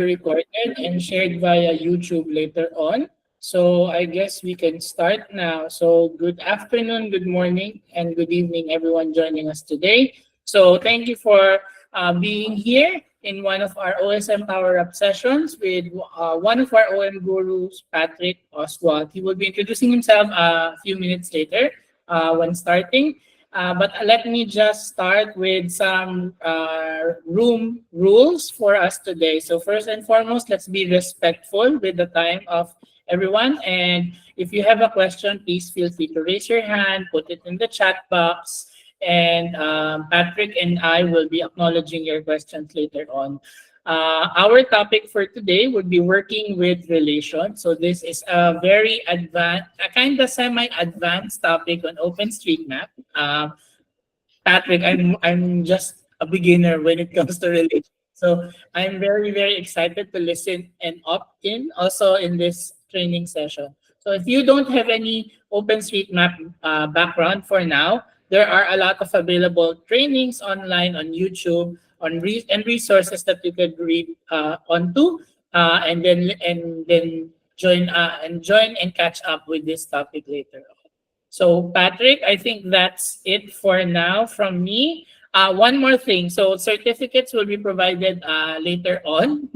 recorded and shared via YouTube later on. So I guess we can start now. So good afternoon, good morning, and good evening, everyone joining us today. So thank you for being here in one of our OSM PowerUp sessions with one of our OM gurus, Patrick Oswald. He will be introducing himself a few minutes later when starting. But let me just start with some room rules for us today. So first and foremost, let's be respectful with the time of everyone. And if you have a question, please feel free to raise your hand, put it in the chat box, and Patrick and I will be acknowledging your questions later on. Our topic for today would be working with relations. So this is a very advanced, a kind of semi-advanced topic on OpenStreetMap. Patrick, I'm just a beginner when it comes to relations. So I'm very excited to listen and opt in also in this training session. So if you don't have any OpenStreetMap background for now, there are a lot of available trainings online on YouTube and resources that you could read onto and then join and catch up with this topic later on. So Patrick, I think that's it for now from me. One more thing. So certificates will be provided later on.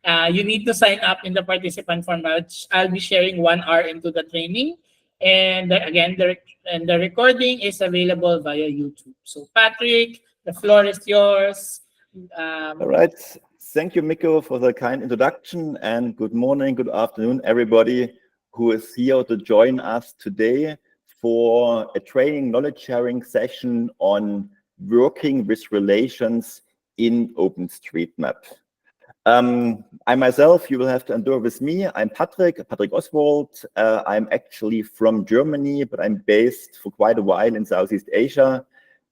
You need to sign up in the participant form, which I'll be sharing 1 hour into the training. And again, the recording is available via YouTube. So Patrick, the floor is yours. All right. Thank you, Miko, for the kind introduction, and good morning, good afternoon, everybody who is here to join us today for a training knowledge sharing session on working with relations in OpenStreetMap. I myself, you will have to endure with me. I'm Patrick Oswald. I'm actually from Germany, but I'm based for quite a while in Southeast Asia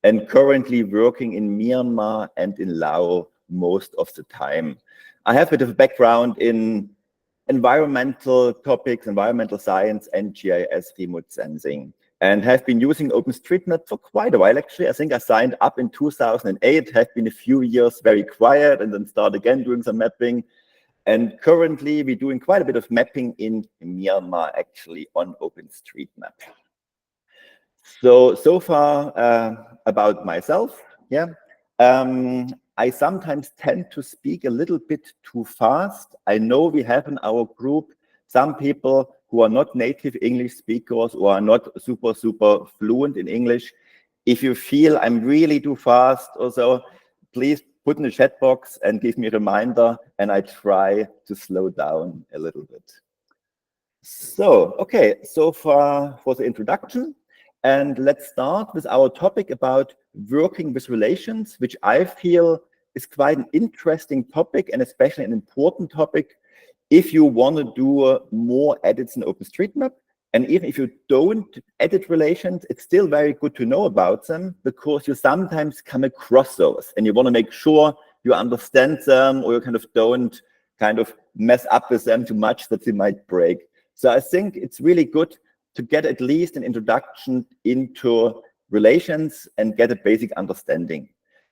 and currently working in Myanmar and in Laos most of the time. I have a bit of a background in environmental topics, environmental science, and GIS remote sensing, and have been using OpenStreetMap for quite a while, actually. I think I signed up in 2008, have been a few years very quiet, and then start again doing some mapping. And currently, we're doing quite a bit of mapping in Myanmar, actually, on OpenStreetMap. So far about myself, yeah. I sometimes tend to speak a little bit too fast. I know we have in our group some people who are not native English speakers or are not super fluent in English. If you feel I'm really too fast or so, please put in the chat box and give me a reminder, and I try to slow down a little bit. So, okay, so far for the introduction. And let's start with our topic about working with relations, which I feel is quite an interesting topic and especially an important topic if you want to do more edits in OpenStreetMap. And even if you don't edit relations, it's still very good to know about them because you sometimes come across those and you want to make sure you understand them or you kind of don't kind of mess up with them too much that they might break. So I think it's really good to get at least an introduction into relations and get a basic understanding.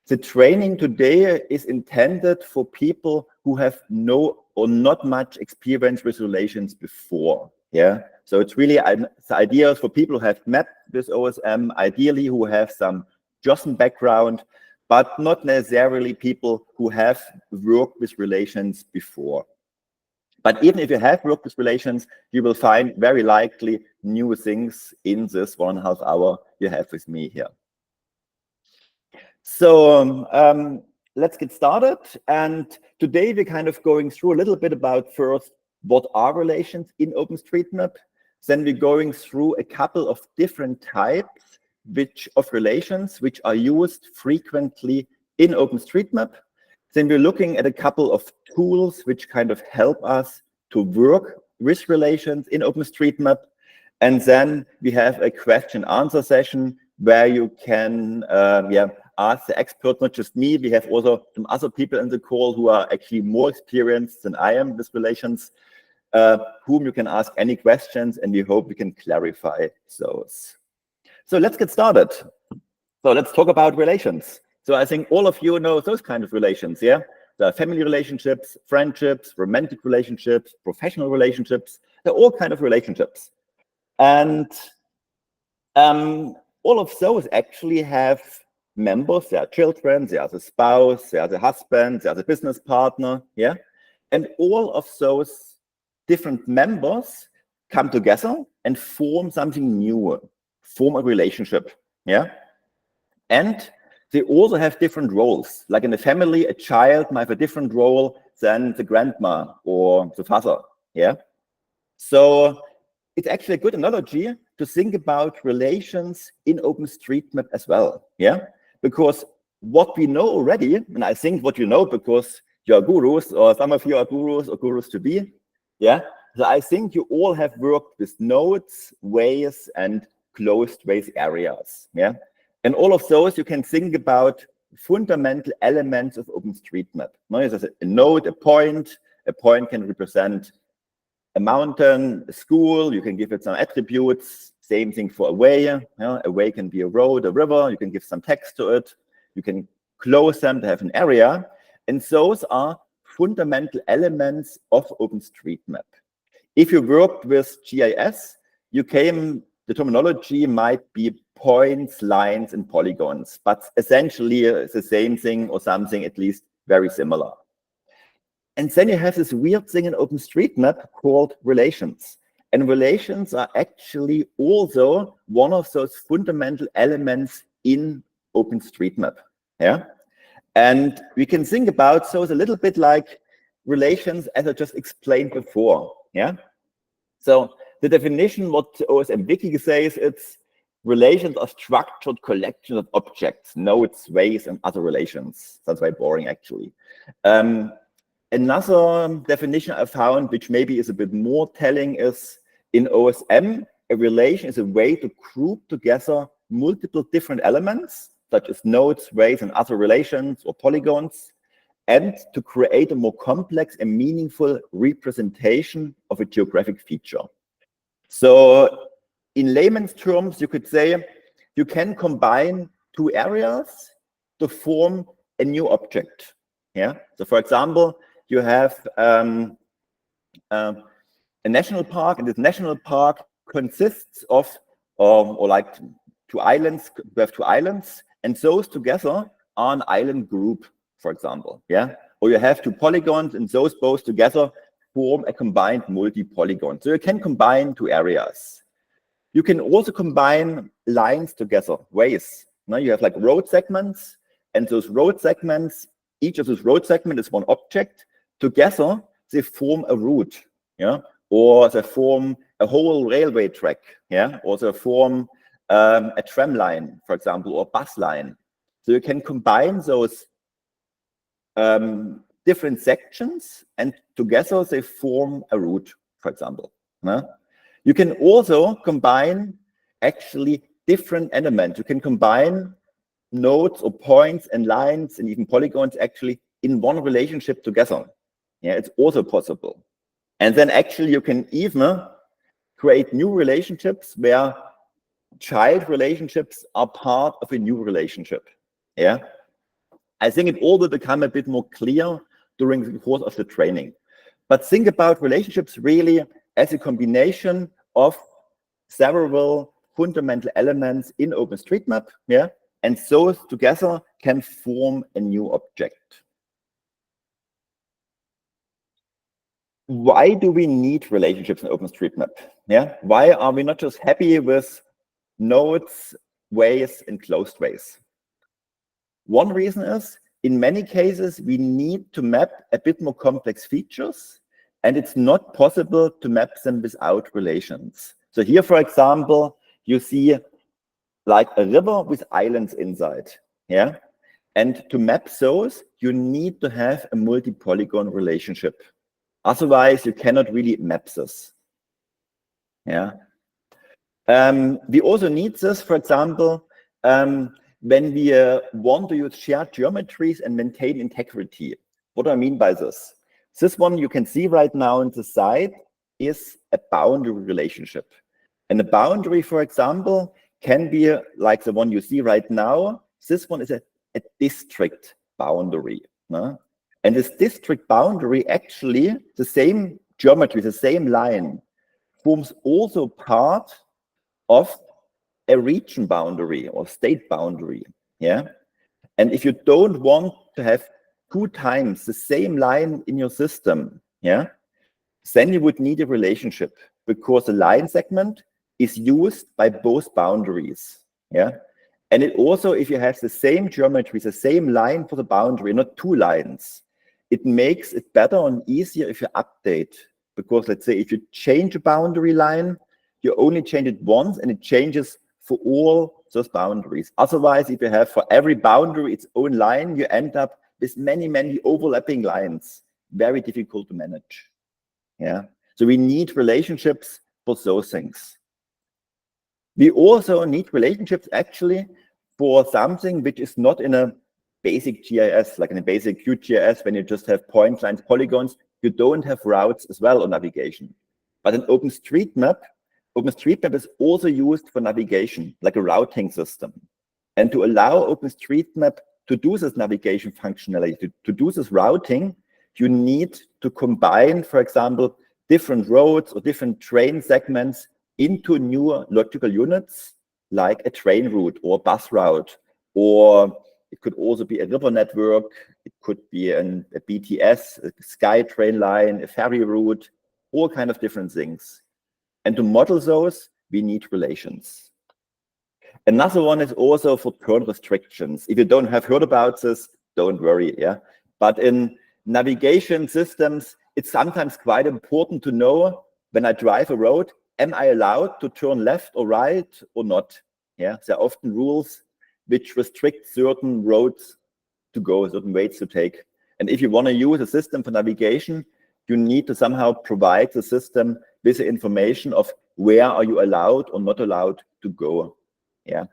The training today is intended for people who have no or not much experience with relations before. Yeah, so it's really the idea for people who have mapped with OSM, ideally who have some JOSM background, but not necessarily people who have worked with relations before. But even if you have worked with relations, you will find very likely new things in this 1.5 hour you have with me here. So let's get started. And today we're kind of going through a little bit about first, what are relations in OpenStreetMap? Then we're going through a couple of different types of relations which are used frequently in OpenStreetMap. Then we're looking at a couple of tools which kind of help us to work with relations in OpenStreetMap. And then we have a question and answer session where you can ask the expert, not just me. We have also some other people in the call who are actually more experienced than I am with relations, whom you can ask any questions, and we hope we can clarify those. So let's get started. So let's talk about relations. So I think all of you know those kind of relations, yeah? There are family relationships, friendships, romantic relationships, professional relationships. There are all kinds of relationships. And all of those actually have members. There are children, there's a spouse, there's a husband, there's a business partner, yeah? And all of those different members come together and form something new, form a relationship, yeah? And they also have different roles. Like in a family, a child might have a different role than the grandma or the father, yeah? So it's actually a good analogy to think about relations in OpenStreetMap as well, yeah? Because what we know already, and I think what you know because you're gurus, or some of you are gurus or gurus to be, yeah? So I think you all have worked with nodes, ways, and closed ways areas, yeah? And all of those you can think about fundamental elements of OpenStreetMap. Now, there's a node, a point can represent a mountain, a school, you can give it some attributes. Same thing for a way. You know, a way can be a road, a river, you can give some text to it. You can close them to have an area. And those are fundamental elements of OpenStreetMap. If you worked with GIS, the terminology might be points, lines, and polygons, but essentially it's the same thing or something at least very similar. And then you have this weird thing in OpenStreetMap called relations. And relations are actually also one of those fundamental elements in OpenStreetMap. Yeah. And we can think about those a little bit like relations as I just explained before. Yeah. So the definition, what OSM Wiki says, it's relations are structured collections of objects, nodes, ways, and other relations. Sounds very boring, actually. Another definition I found, which maybe is a bit more telling, is in OSM, a relation is a way to group together multiple different elements, such as nodes, ways, and other relations or polygons, and to create a more complex and meaningful representation of a geographic feature. So in layman's terms, you could say you can combine two areas to form a new object. Yeah. So for example, you have a national park, and this national park consists of, or like two islands, we have two islands, and those together are an island group, for example, yeah? Or you have two polygons, and those both together form a combined multi-polygon. So you can combine two areas. You can also combine lines together, ways. Now you have like road segments, and those road segments, each of those road segments is one object. Together, they form a route, yeah, or they form a whole railway track, yeah, or they form a tram line, for example, or bus line. So you can combine those different sections, and together they form a route, for example. Yeah? You can also combine actually different elements. You can combine nodes or points and lines and even polygons actually in one relationship together. Yeah, it's also possible. And then actually you can even create new relationships where child relationships are part of a new relationship. Yeah. I think it all will become a bit more clear during the course of the training. But think about relationships really as a combination of several fundamental elements in OpenStreetMap. Yeah. And those together can form a new object. Why do we need relationships in OpenStreetMap? Yeah, why are we not just happy with nodes, ways, and closed ways? One reason is, in many cases, we need to map a bit more complex features, and it's not possible to map them without relations. So here, for example, you see like a river with islands inside. Yeah, and to map those, you need to have a multi-polygon relationship. Otherwise, you cannot really map this. Yeah. We also need this, for example, when we want to use shared geometries and maintain integrity. What do I mean by this? This one you can see right now on the side is a boundary relationship. And a boundary, for example, can be like the one you see right now. This one is a district boundary. No? And this district boundary, actually, the same geometry, the same line, forms also part of a region boundary or state boundary. Yeah. And if you don't want to have 2 times the same line in your system, yeah, then you would need a relationship, because the line segment is used by both boundaries. Yeah. And it also, if you have the same geometry, the same line for the boundary, not 2 lines, it makes it better and easier if you update. Because let's say if you change a boundary line, you only change it once and it changes for all those boundaries. Otherwise, if you have for every boundary its own line, you end up with many, many overlapping lines. Very difficult to manage. Yeah. So we need relationships for those things. We also need relationships actually for something which is not in a basic GIS, like in a basic QGIS, when you just have points, lines, polygons, you don't have routes as well or navigation. But in OpenStreetMap is also used for navigation, like a routing system. And to allow OpenStreetMap to do this navigation functionality, to do this routing, you need to combine, for example, different roads or different train segments into new logical units, like a train route or bus route, or it could also be a river network, it could be a BTS, a sky train line, a ferry route, all kind of different things. And to model those, we need relations. Another one is also for turn restrictions. If you don't have heard about this, don't worry, yeah. But in navigation systems, it's sometimes quite important to know, when I drive a road, am I allowed to turn left or right or not? Yeah, there are often rules which restrict certain roads to go, certain ways to take. And if you want to use a system for navigation, you need to somehow provide the system with the information of where are you allowed or not allowed to go. Yeah.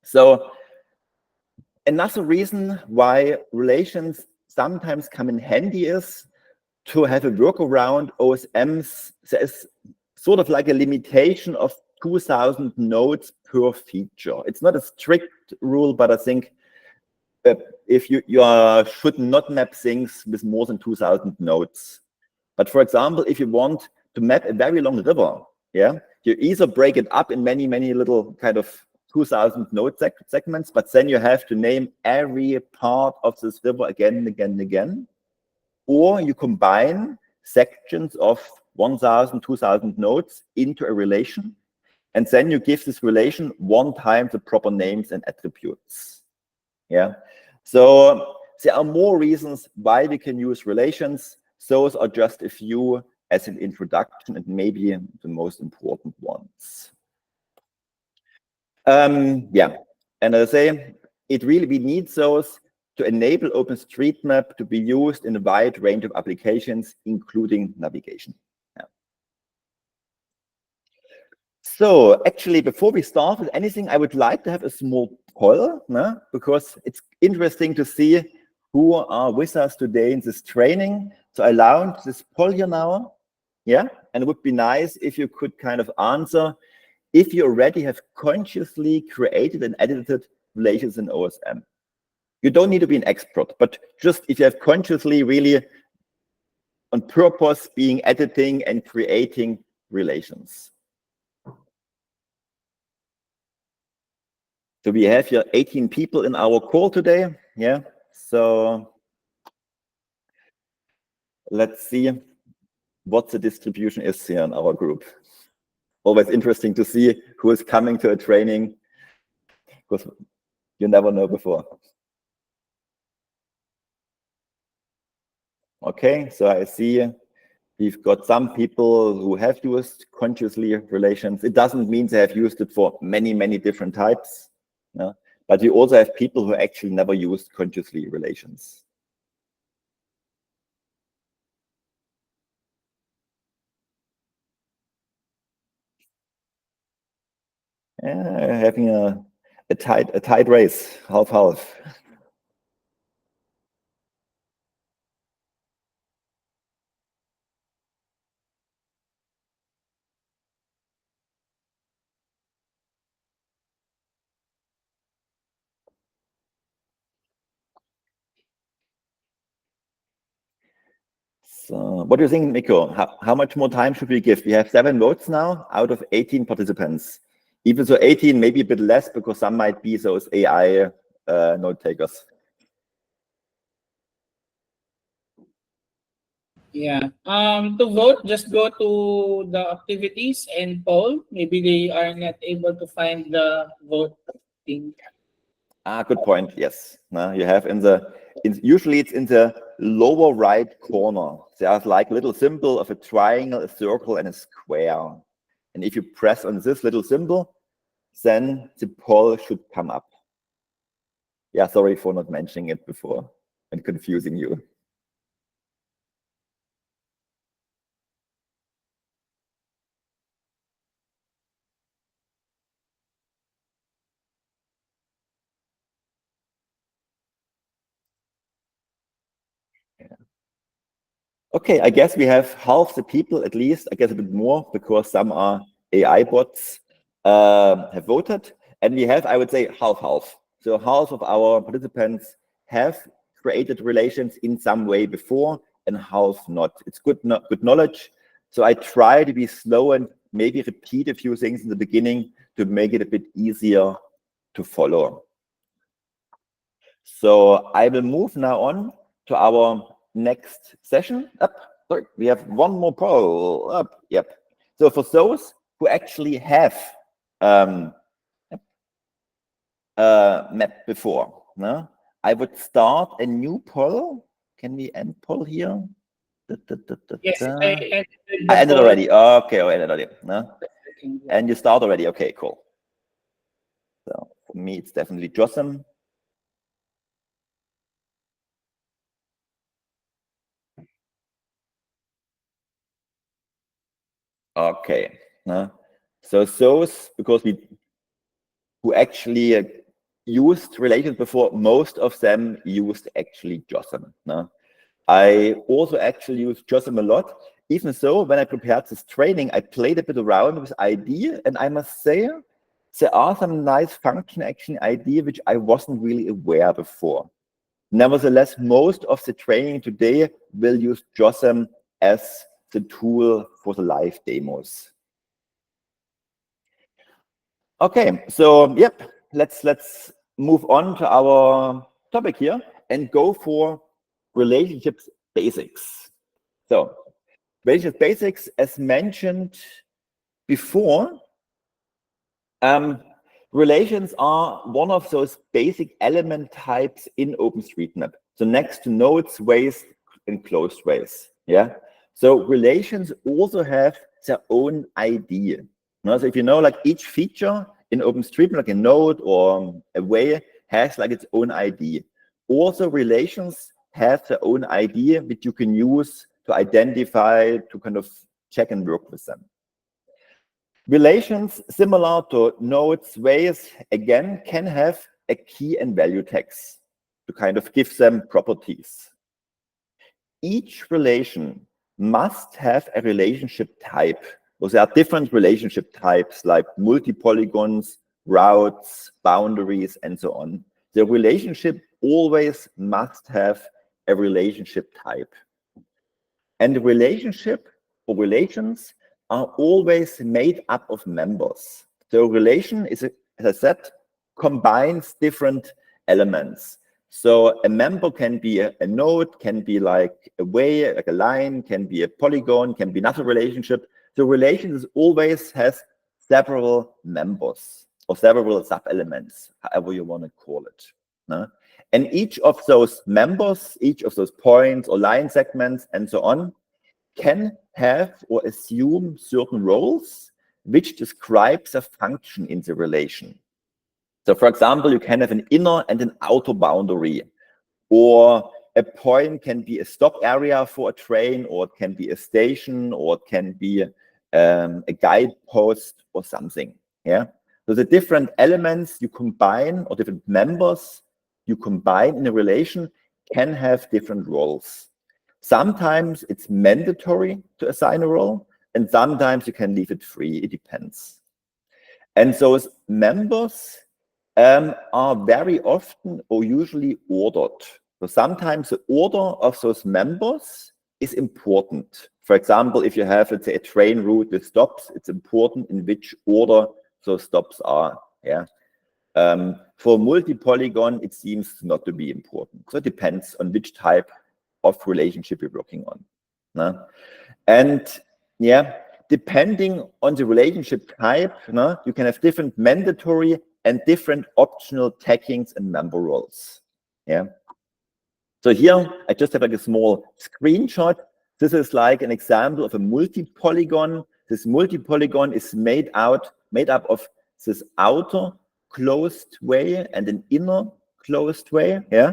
So another reason why relations sometimes come in handy is to have a workaround OSMs. There is sort of like a limitation of 2,000 nodes per feature. It's not a strict rule, but I think if you should not map things with more than 2,000 nodes. But for example, if you want to map a very long river, yeah, you either break it up in many, many little kind of 2,000 node segments, but then you have to name every part of this river again and again and again. Or you combine sections of 1,000, 2,000 nodes into a relation, and then you give this relation one time the proper names and attributes. Yeah. So there are more reasons why we can use relations. Those are just a few as an introduction and maybe the most important ones. Yeah, and as I say, we need those to enable OpenStreetMap to be used in a wide range of applications, including navigation. Yeah. So actually, before we start with anything, I would like to have a small poll, because it's interesting to see who are with us today in this training. So I launched this poll here now. Yeah, and it would be nice if you could kind of answer if you already have consciously created and edited relations in OSM. You don't need to be an expert, but just if you have consciously really on purpose being editing and creating relations. So we have here 18 people in our call today. Yeah. So let's see what the distribution is here in our group. Always interesting to see who is coming to a training, because you never know before. Okay, so I see we've got some people who have used consciously relations. It doesn't mean they have used it for many, many different types. Yeah? But we also have people who actually never used consciously relations. Having a tight race, half-half. So what do you think, Miko? How much more time should we give? We have 7 votes now out of 18 participants. Even so 18, maybe a bit less because some might be those AI note takers. Yeah. To vote, just go to the activities and poll. Maybe they are not able to find the vote thing. Good point. Yes. Now you have usually it's in the lower right corner. There's like a little symbol of a triangle, a circle, and a square. And if you press on this little symbol, then the poll should come up. Yeah, sorry for not mentioning it before and confusing you. Okay, I guess we have half the people, at least, I guess a bit more, because some are AI bots have voted. And we have, I would say, half-half. So half of our participants have created relations in some way before and half not. It's good knowledge. So I try to be slow and maybe repeat a few things in the beginning to make it a bit easier to follow. So I will move now on to our next session. Sorry, we have one more poll up. Yep. So for those who actually have met before, no? I would start a new poll. Can we end poll here? Yes, I ended already. Okay, I ended already. No? And you start already. Okay, cool. So for me, it's definitely Jossam. Okay. So those, because we who actually used relations before, most of them used actually JOSM. I also actually use JOSM a lot. Even so, when I prepared this training, I played a bit around with ID, and I must say, there are some nice function action ID which I wasn't really aware before. Nevertheless, most of the training today will use JOSM as the tool for the live demos. Okay, so yep, let's move on to our topic here and go for relationships basics. So relationship basics, as mentioned before, relations are one of those basic element types in OpenStreetMap. So next to nodes, ways, and closed ways. Yeah. So relations also have their own ID. So if you know, like each feature in OpenStreetMap, like a node or a way, has like its own ID. Also, relations have their own ID, which you can use to identify, to kind of check and work with them. Relations, similar to nodes, ways, again, can have a key and value tags to kind of give them properties. Each relation must have a relationship type. So there are different relationship types like multi-polygons, routes, boundaries, and so on. The relationship always must have a relationship type. And the relationship or relations are always made up of members. So a relation is, as I said, combines different elements. So a member can be a node, can be like a way, like a line, can be a polygon, can be another relationship. So relations always has several members or several sub-elements, however you want to call it. And each of those members, each of those points or line segments and so on, can have or assume certain roles which describes a function in the relation. So for example, you can have an inner and an outer boundary, or a point can be a stop area for a train, or it can be a station, or it can be a guidepost or something. Yeah. So the different elements you combine, or different members you combine in a relation, can have different roles. Sometimes it's mandatory to assign a role, and sometimes you can leave it free. It depends. And those members are very often or usually ordered. So sometimes the order of those members is important. For example, if you have, let's say, a train route with stops, it's important in which order those stops are. Yeah. For multi-polygon, it seems not to be important. So it depends on which type of relationship you're working on. And yeah, depending on the relationship type, you can have different mandatory and different optional taggings and member roles. Yeah. So here I just have like a small screenshot. This is like an example of a multi-polygon. This multi-polygon is made up of this outer closed way and an inner closed way. Yeah.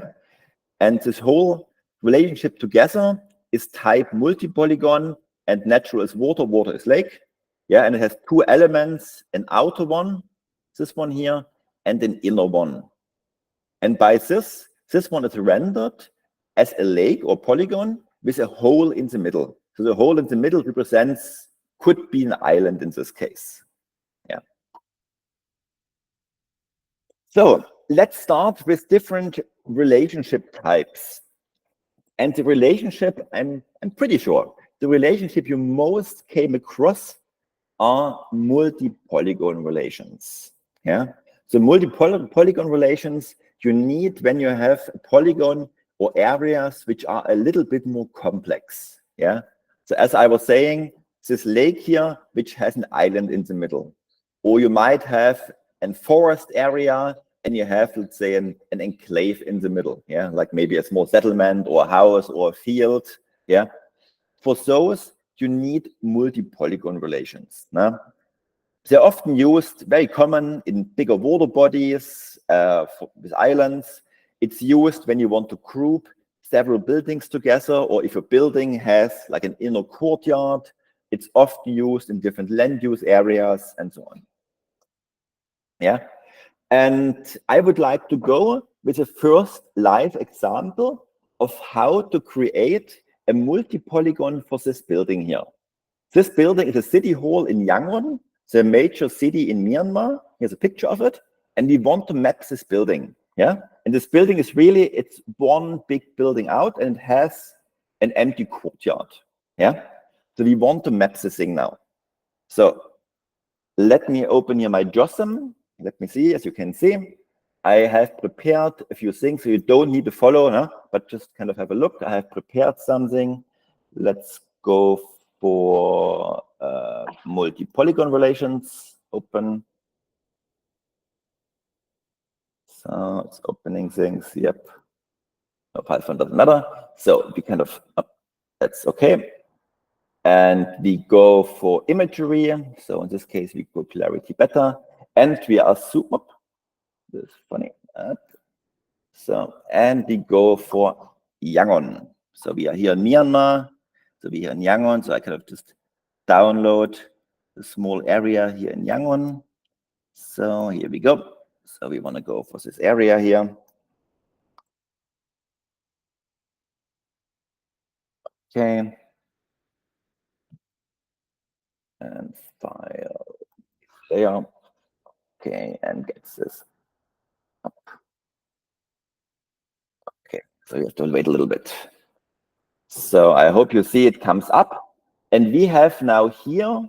And this whole relationship together is type multi-polygon, and natural is water, water is lake. Yeah, and it has two elements, an outer one, this one here, and an inner one. And by this one is rendered as a lake or polygon with a hole in the middle. So the hole in the middle could be an island in this case. Yeah. So let's start with different relationship types. And the relationship, I'm pretty sure, the relationship you most came across are multi-polygon relations. Yeah. So multi-polygon relations you need when you have a polygon or areas which are a little bit more complex. Yeah. So as I was saying, this lake here, which has an island in the middle, or you might have a forest area and you have, let's say, an enclave in the middle. Yeah, like maybe a small settlement or a house or a field. Yeah. For those, you need multi-polygon relations. They're often used, very common in bigger water bodies with islands. It's used when you want to group several buildings together, or if a building has like an inner courtyard. It's often used in different land use areas and so on. Yeah. And I would like to go with the first live example of how to create a multi-polygon for this building here. This building is a city hall in Yangon, the major city in Myanmar. Here's a picture of it. And we want to map this building. Yeah. And this building is really, it's one big building out and it has an empty courtyard. Yeah. So we want to map this thing now. So let me open here my JOSM. Let me see, as you can see, I have prepared a few things, so you don't need to follow, but just kind of have a look. I have prepared something. Let's go for multi-polygon relations. Open. So it's opening things. Yep. No, Python doesn't matter. So we kind of, that's okay. And we go for imagery. So in this case, we go clarity better. And we are super. This is funny. So, and we go for Yangon. So we are here in Myanmar. So we are in Yangon. So I kind of just download the small area here in Yangon. So here we go. So we want to go for this area here. Okay. And file there. Okay, and get this up. Okay, so you have to wait a little bit. So I hope you see it comes up. And we have now here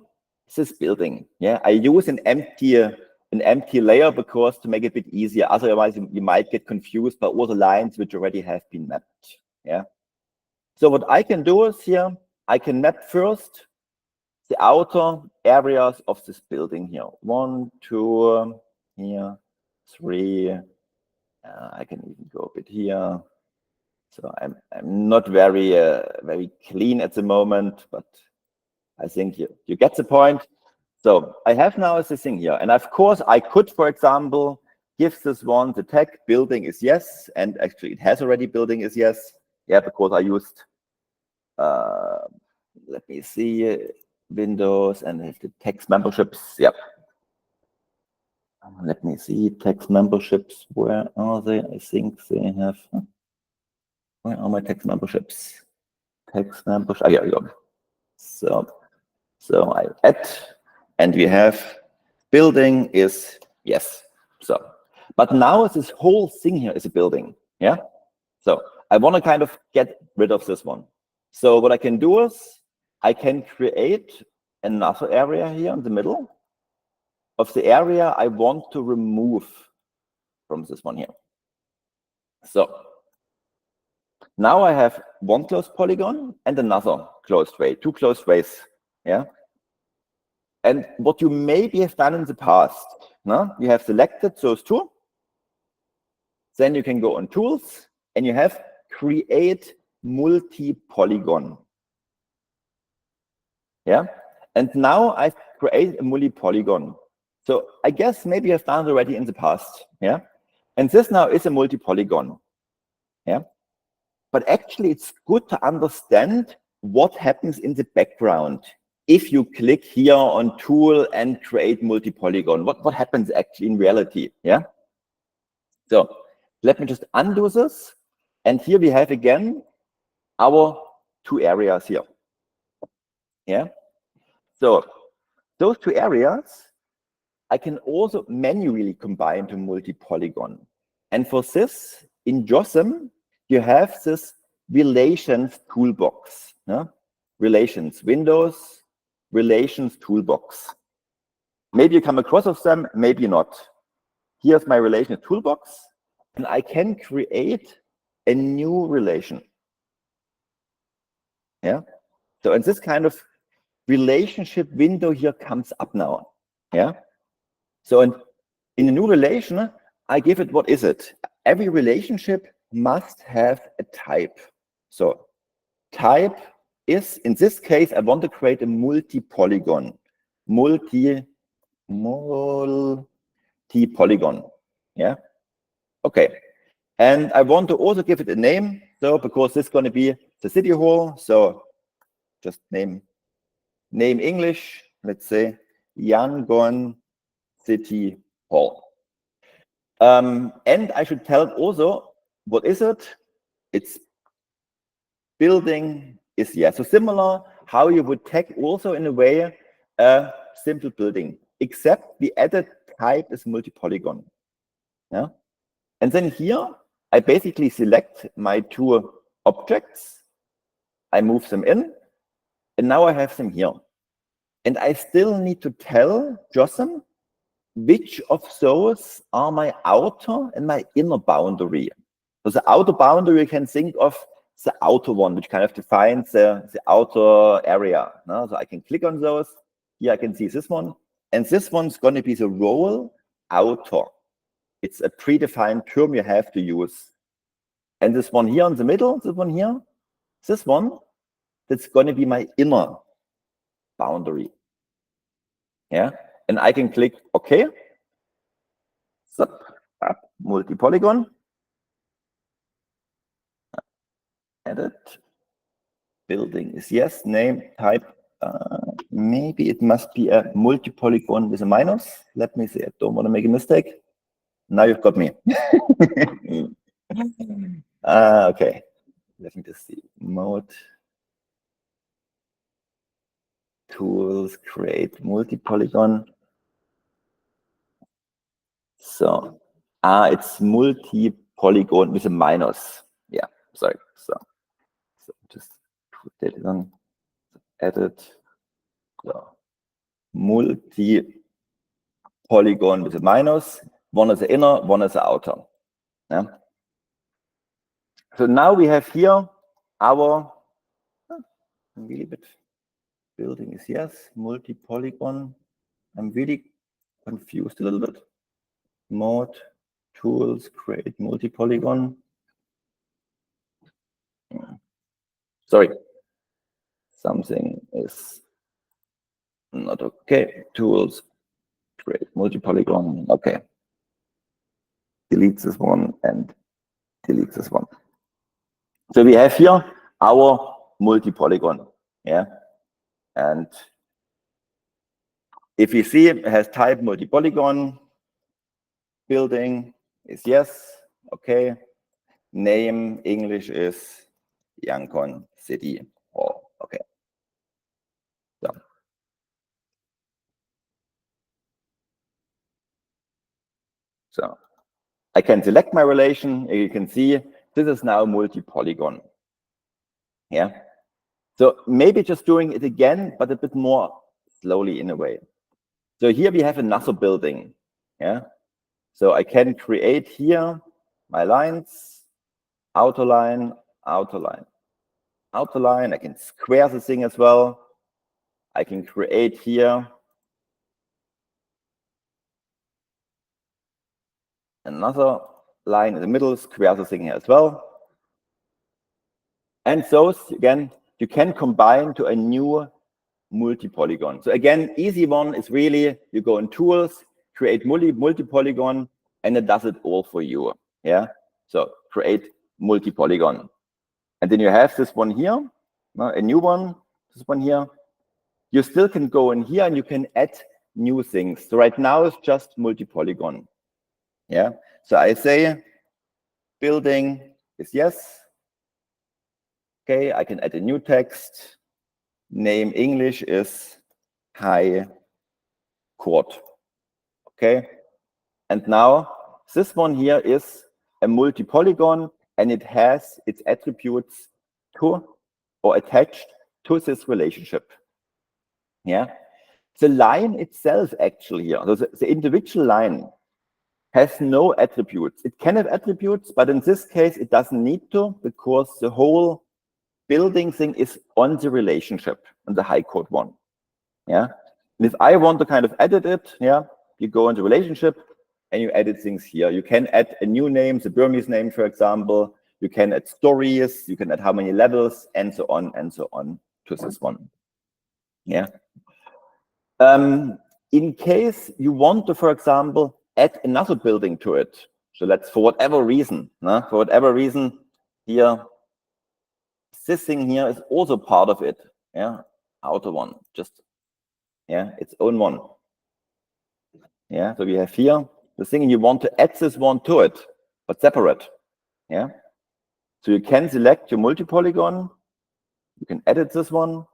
this building. Yeah, I use an empty layer because to make it a bit easier. Otherwise, you might get confused by all the lines which already have been mapped. Yeah. So what I can do is here, I can map first the outer areas of this building here. 1, 2, here, 3. I can even go a bit here. So I'm not very clean at the moment, but I think you get the point. So I have now this thing here, and of course I could, for example, give this one the tag building is yes, and actually it has already building is yes. Yeah, because I used let me see Windows and have the text memberships. Yep. Let me see text memberships. Where are they? I think they have. Where are my text memberships? Text membership. Oh, yeah, we go. So I add, and we have building is yes. So, but now this whole thing here is a building. Yeah. So I want to kind of get rid of this one. So what I can do is I can create another area here in the middle of the area I want to remove from this one here. So now I have one closed polygon and another closed ray, two closed rays. Yeah. And what you maybe have done in the past, no? You have selected those two. Then you can go on tools and you have create multi-polygon. Yeah. And now I've created a multi-polygon. So I guess maybe you have done it already in the past. Yeah. And this now is a multi-polygon. Yeah. But actually it's good to understand what happens in the background. If you click here on tool and create multi-polygon, what happens actually in reality? Yeah. So let me just undo this. And here we have again our two areas here. Yeah. So those two areas I can also manually combine to multi-polygon. And for this, in JOSM, you have this relations toolbox. Yeah? Relations Windows, relations toolbox. Maybe you come across of them, maybe not. Here's my relations toolbox, and I can create a new relation. Yeah. So, and this kind of relationship window here comes up now. Yeah. So, and in a new relation, I give it, what is it? Every relationship must have a type. So type is, in this case, I want to create a multi-polygon. Multi-polygon. Yeah. Okay. And I want to also give it a name. So because this is going to be the city hall. So just name English. Let's say Yangon City Hall. And I should tell it also, what is it? It's building is yes. So similar how you would tag also in a way a simple building, except the added type is multi-polygon. Yeah. And then here I basically select my two objects. I move them in, and now I have them here. And I still need to tell JOSM which of those are my outer and my inner boundary. So the outer boundary you can think of the outer one, which kind of defines the outer area. No? So I can click on those. Here I can see this one. And this one's going to be the role outer. It's a predefined term you have to use. And this one here in the middle, this one here, this one, that's going to be my inner boundary. Yeah. And I can click OK. Zip, up, multi-polygon. Edit. Building is yes. Name, type. Maybe it must be a multi-polygon with a minus. Let me see. I don't want to make a mistake. Now you've got me. Okay. Let me just see. Mode. Tools. Create multi-polygon. So, it's multi-polygon with a minus. Yeah. Sorry. So just put that on. Edit. So, multi-polygon with a minus. One is the inner, one is the outer. Yeah. So now we have here our really bit building is yes, multi-polygon. I'm really confused a little bit. Mode, tools, create multi-polygon. Sorry, something is not okay. Tools, create multi-polygon. Okay. Delete this one and delete this one. So we have here our multi-polygon. Yeah. And if you see it has type multi-polygon, building is yes, okay. Name English is Yangon City Hall, okay. So I can select my relation. You can see this is now multi-polygon. Yeah. So maybe just doing it again, but a bit more slowly in a way. So here we have another building. Yeah. So I can create here my lines, outer line, outer line, outer line. I can square the thing as well. I can create here another line in the middle, square the thing here as well. And those, again, you can combine to a new multi-polygon. So again, easy one is really, you go in tools, create multi-polygon, and it does it all for you. Yeah. So create multi-polygon. And then you have this one here, a new one, this one here. You still can go in here and you can add new things. So right now it's just multi-polygon. Yeah. So I say building is yes. Okay, I can add a new text. Name English is High Court. Okay. And now this one here is a multi-polygon and it has its attributes to or attached to this relationship. Yeah. The line itself actually here, so the individual line has no attributes. It can have attributes, but in this case, it doesn't need to because the whole building thing is on the relationship, on the high code one. Yeah. And if I want to kind of edit it, yeah, you go into relationship and you edit things here. You can add a new name, the Burmese name, for example. You can add stories, you can add how many levels, and so on to this one. Yeah. In case you want to, for example, add another building to it. So let's, for whatever reason, here, this thing here is also part of it. Yeah, outer one, just, yeah, its own one. Yeah, so we have here the thing, and you want to add this one to it, but separate. Yeah, so you can select your multi-polygon, you can edit this one.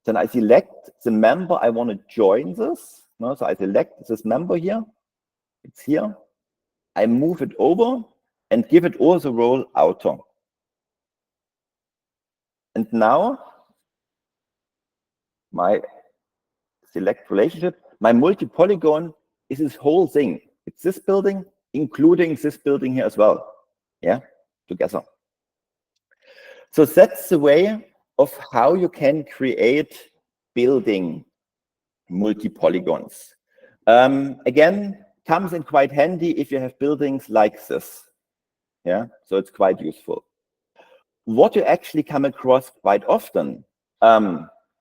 Then I select the member I want to join this. No, so I select this member here. It's here. I move it over and give it also role outer. And now my select relationship, my multi-polygon is this whole thing. It's this building, including this building here as well. Yeah, together. So that's the way of how you can create building multi-polygons. Again, comes in quite handy if you have buildings like this. Yeah, so it's quite useful. What you actually come across quite often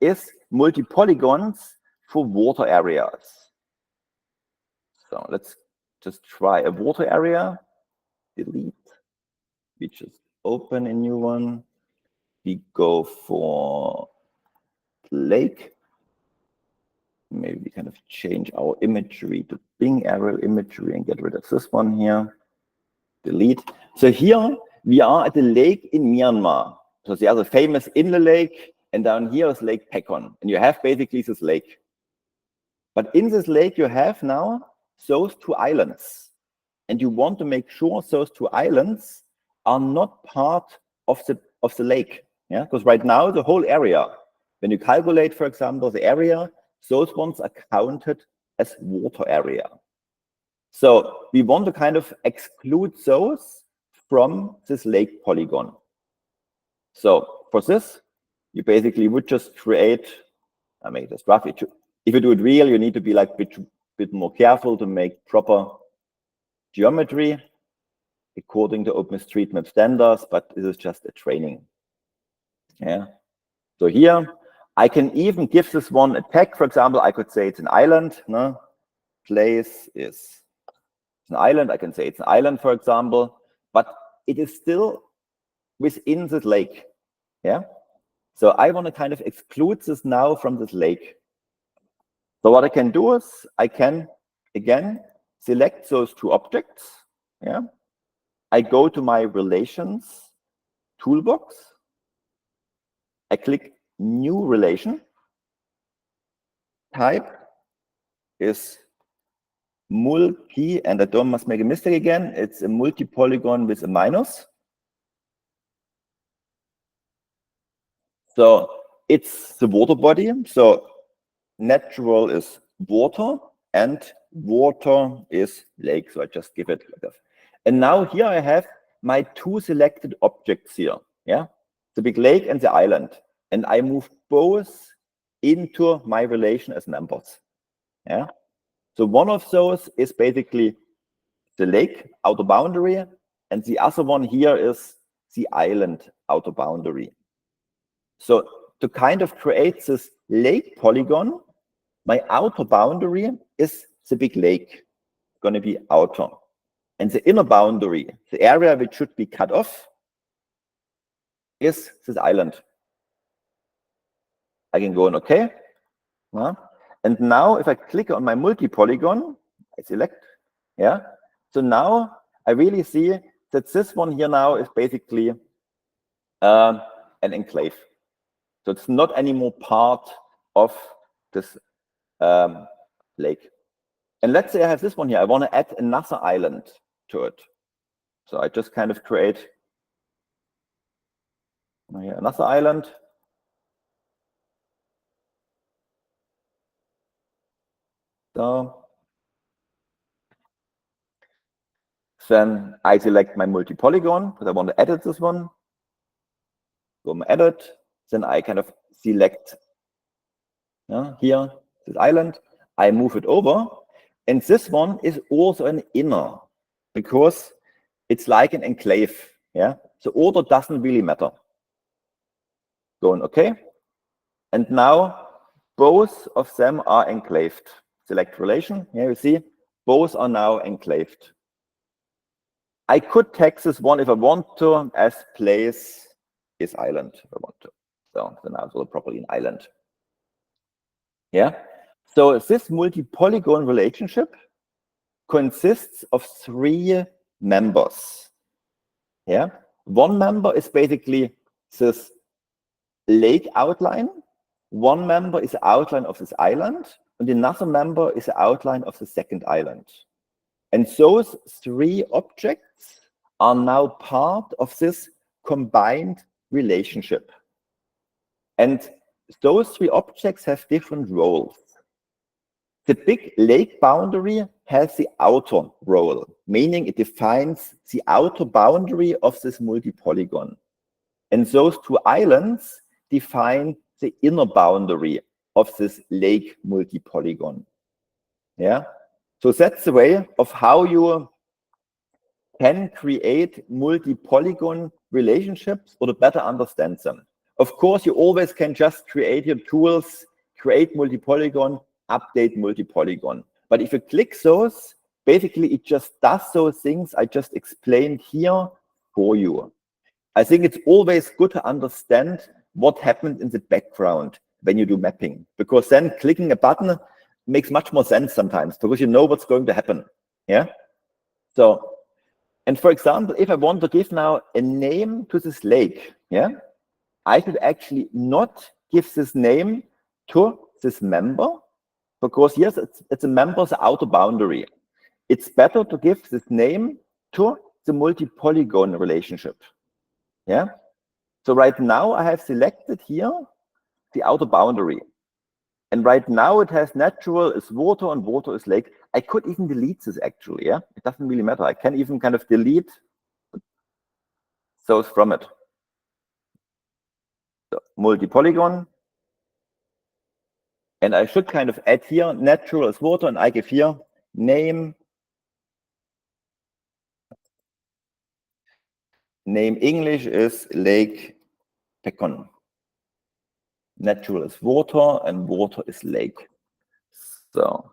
is multi-polygons for water areas. So let's just try a water area, delete. We just open a new one. We go for lake. Maybe we kind of change our imagery to Bing aerial imagery and get rid of this one here. Delete. So here we are at the lake in Myanmar. So there's a famous inlet lake, and down here is Lake Pekon. And you have basically this lake. But in this lake, you have now those two islands. And you want to make sure those two islands are not part of the lake. Yeah, because right now the whole area, when you calculate, for example, the area, those ones are counted as water area. So we want to kind of exclude those from this lake polygon. So for this, you basically would just create, I make this rough. If you do it real, you need to be like a bit more careful to make proper geometry according to OpenStreetMap standards, but this is just a training. Yeah. So here, I can even give this one a tag. For example, I could say it's an island. No? Place is an island. I can say it's an island, for example, but it is still within this lake. Yeah. So I want to kind of exclude this now from this lake. So what I can do is I can, again, select those two objects. Yeah. I go to my relations toolbox. I click new relation. Type is multi, and I must make a mistake again. It's a multi-polygon with a minus. So it's the water body. So natural is water and water is lake. So I just give it like that. And now here I have my two selected objects here. Yeah, the big lake and the island. And I move both into my relation as members. Yeah. So one of those is basically the lake outer boundary, and the other one here is the island outer boundary. So to kind of create this lake polygon, my outer boundary is the big lake, going to be outer. And the inner boundary, the area which should be cut off, is this island. I can go on OK. Yeah. And now if I click on my multi-polygon, I select, yeah. So now I really see that this one here now is basically an enclave. So it's not anymore part of this lake. And let's say I have this one here. I want to add another island to it. So I just kind of create another island. So then I select my multi-polygon because I want to edit this one. Go to edit. Then I kind of select here this island. I move it over. And this one is also an inner because it's like an enclave. Yeah. So order doesn't really matter. Go on OK. And now both of them are enclaved. Select relation. Here you see both are now enclaved. I could text this one if I want to as place is island if I want to. So then I'll properly an island. Yeah. So this multi-polygon relationship consists of three members. Yeah. One member is basically this lake outline. One member is the outline of this island, and another member is the outline of the second island. And those three objects are now part of this combined relationship. And those three objects have different roles. The big lake boundary has the outer role, meaning it defines the outer boundary of this multi-polygon. And those two islands define the inner boundary of this lake multi-polygon. Yeah. So that's the way of how you can create multi-polygon relationships or to better understand them. Of course, you always can just create your tools, create multi-polygon, update multi-polygon. But if you click those, basically it just does those things I just explained here for you. I think it's always good to understand what happened in the background when you do mapping, because then clicking a button makes much more sense sometimes because you know what's going to happen. Yeah. So, and for example, if I want to give now a name to this lake, yeah, I should actually not give this name to this member because yes, it's a member's outer boundary. It's better to give this name to the multi-polygon relationship. Yeah. So right now I have selected here the outer boundary. And right now it has natural is water and water is lake. I could even delete this actually, yeah? It doesn't really matter. I can even kind of delete those from it. So multi-polygon. And I should kind of add here natural is water and I give here name. Name English is Lake Pecon. Natural is water and water is lake. So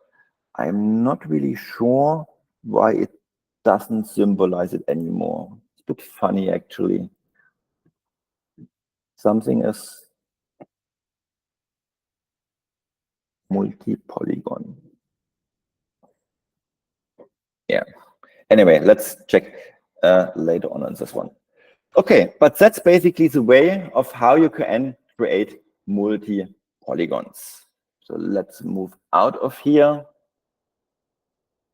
I'm not really sure why it doesn't symbolize it anymore. It's a bit funny, actually. Something is multi-polygon. Yeah. Anyway, let's check later on this one. Okay, but that's basically the way of how you can create multi-polygons. So let's move out of here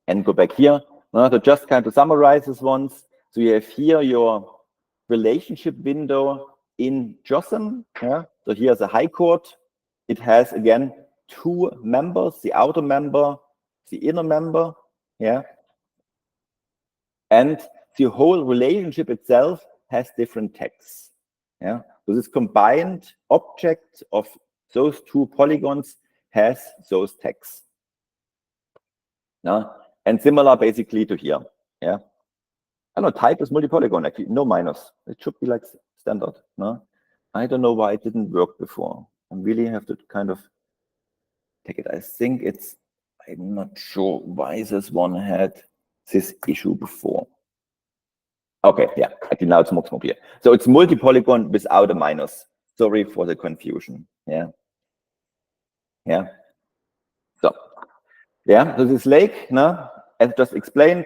and go back here. So just kind of summarize this ones. So you have here your relationship window in JOSM. Yeah? So here's a high court. It has, again, two members, the outer member, the inner member, yeah. And the whole relationship itself has different tags, yeah. So this combined object of those two polygons has those tags. Yeah? And similar basically to here, yeah. I know type is multi-polygon, actually, no minus. It should be like standard, no? I don't know why it didn't work before. I really have to kind of take it. I think it's, I'm not sure why this one had this issue before. Okay, yeah, actually now it's much more clear. So it's multi-polygon without a minus. Sorry for the confusion, yeah. Yeah. So, yeah, so this lake, no, as just explained,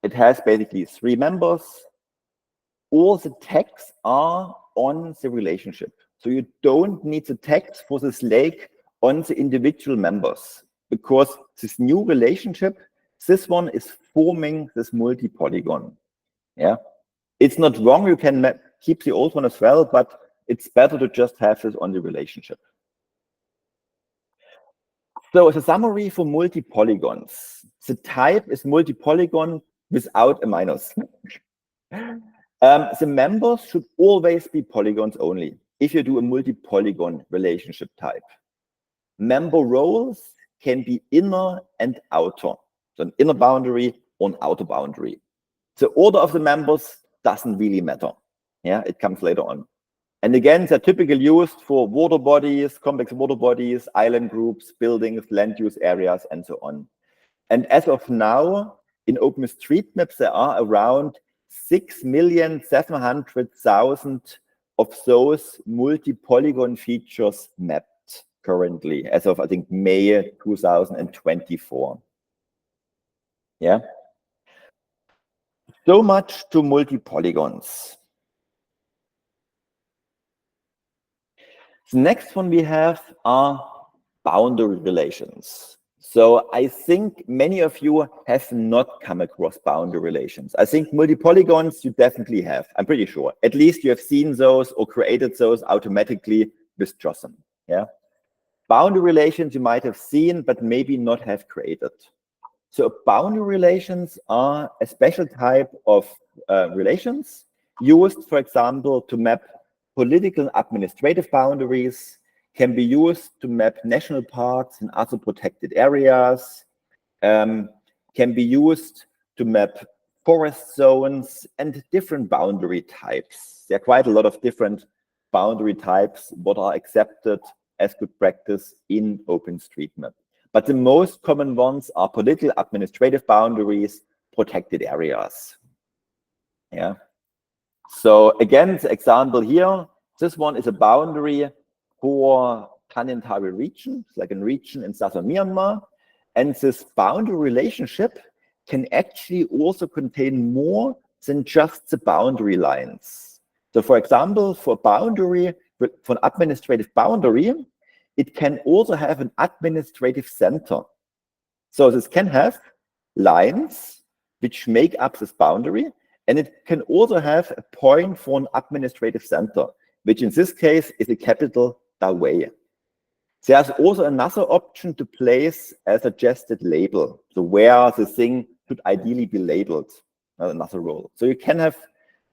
it has basically three members. All the tags are on the relationship. So you don't need the tags for this lake on the individual members, because this new relationship, this one is forming this multi-polygon. Yeah, it's not wrong. You can keep the old one as well, but it's better to just have this on the relationship. So as a summary for multi-polygons, the type is multi-polygon without a minus. The members should always be polygons only if you do a multi-polygon relationship type. Member roles can be inner and outer, so an inner boundary or an outer boundary. The order of the members doesn't really matter. Yeah, it comes later on. And again, they're typically used for water bodies, complex water bodies, island groups, buildings, land use areas, and so on. And as of now, in OpenStreetMaps, there are around 6,700,000 of those multi-polygon features mapped currently, as of, I think, May 2024. Yeah. So much to multi-polygons. The next one we have are boundary relations. So I think many of you have not come across boundary relations. I think multi-polygons you definitely have, I'm pretty sure. At least you have seen those or created those automatically with JOSM. Yeah. Boundary relations you might have seen, but maybe not have created. So boundary relations are a special type of relations used, for example, to map political and administrative boundaries, can be used to map national parks and other protected areas, can be used to map forest zones and different boundary types. There are quite a lot of different boundary types what are accepted as good practice in OpenStreetMap. But the most common ones are political, administrative boundaries, protected areas. Yeah. So again, the example here, this one is a boundary for Tanintari region, it's like a region in southern Myanmar. And this boundary relationship can actually also contain more than just the boundary lines. So for example, for boundary, for an administrative boundary, it can also have an administrative center. So this can have lines which make up this boundary, and it can also have a point for an administrative center, which in this case is a capital Dawei. There's also another option to place a suggested label, so where the thing should ideally be labeled, another role. So you can have,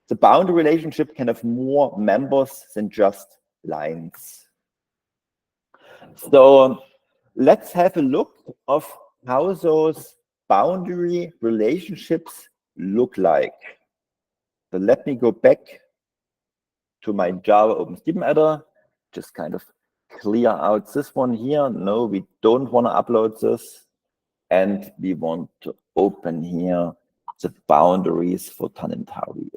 the boundary relationship can have more members than just lines. So let's have a look of how those boundary relationships look like. So let me go back to my Java OpenStreetMap editor, just kind of clear out this one here. No, we don't want to upload this. And we want to open here the boundaries for Tanintari.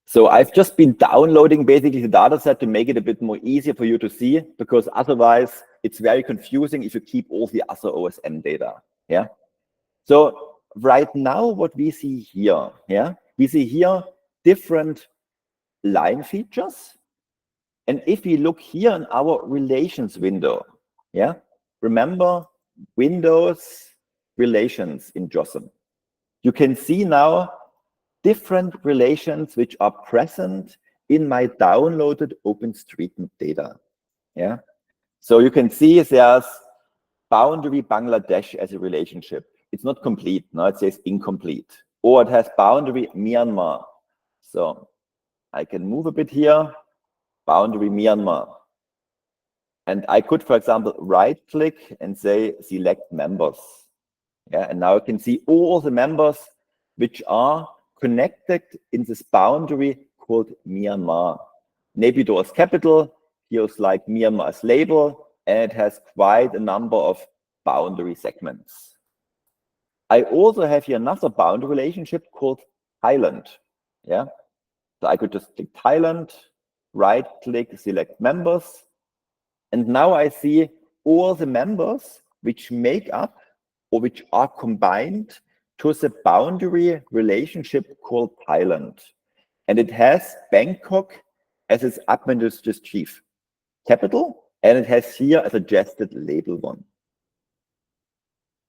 So I've just been downloading basically the data set to make it a bit more easier for you to see, because otherwise it's very confusing if you keep all the other OSM data. Yeah. So right now what we see here, yeah, we see here different line features. And if we look here in our relations window, yeah, remember Windows relations in JOSM, you can see now different relations which are present in my downloaded OpenStreetMap data. Yeah. So you can see there's boundary Bangladesh as a relationship. It's not complete. No, it says incomplete. Or it has boundary Myanmar. So I can move a bit here, boundary Myanmar. And I could, for example, right click and say select members. Yeah, and now I can see all the members which are connected in this boundary called Myanmar. Naypyidaw is capital, here's like Myanmar as label, and it has quite a number of boundary segments. I also have here another boundary relationship called Thailand. Yeah, so I could just click Thailand, right click, select members, and now I see all the members which make up or which are combined to the boundary relationship called Thailand. And it has Bangkok as its administrative chief, capital, and it has here a suggested label one.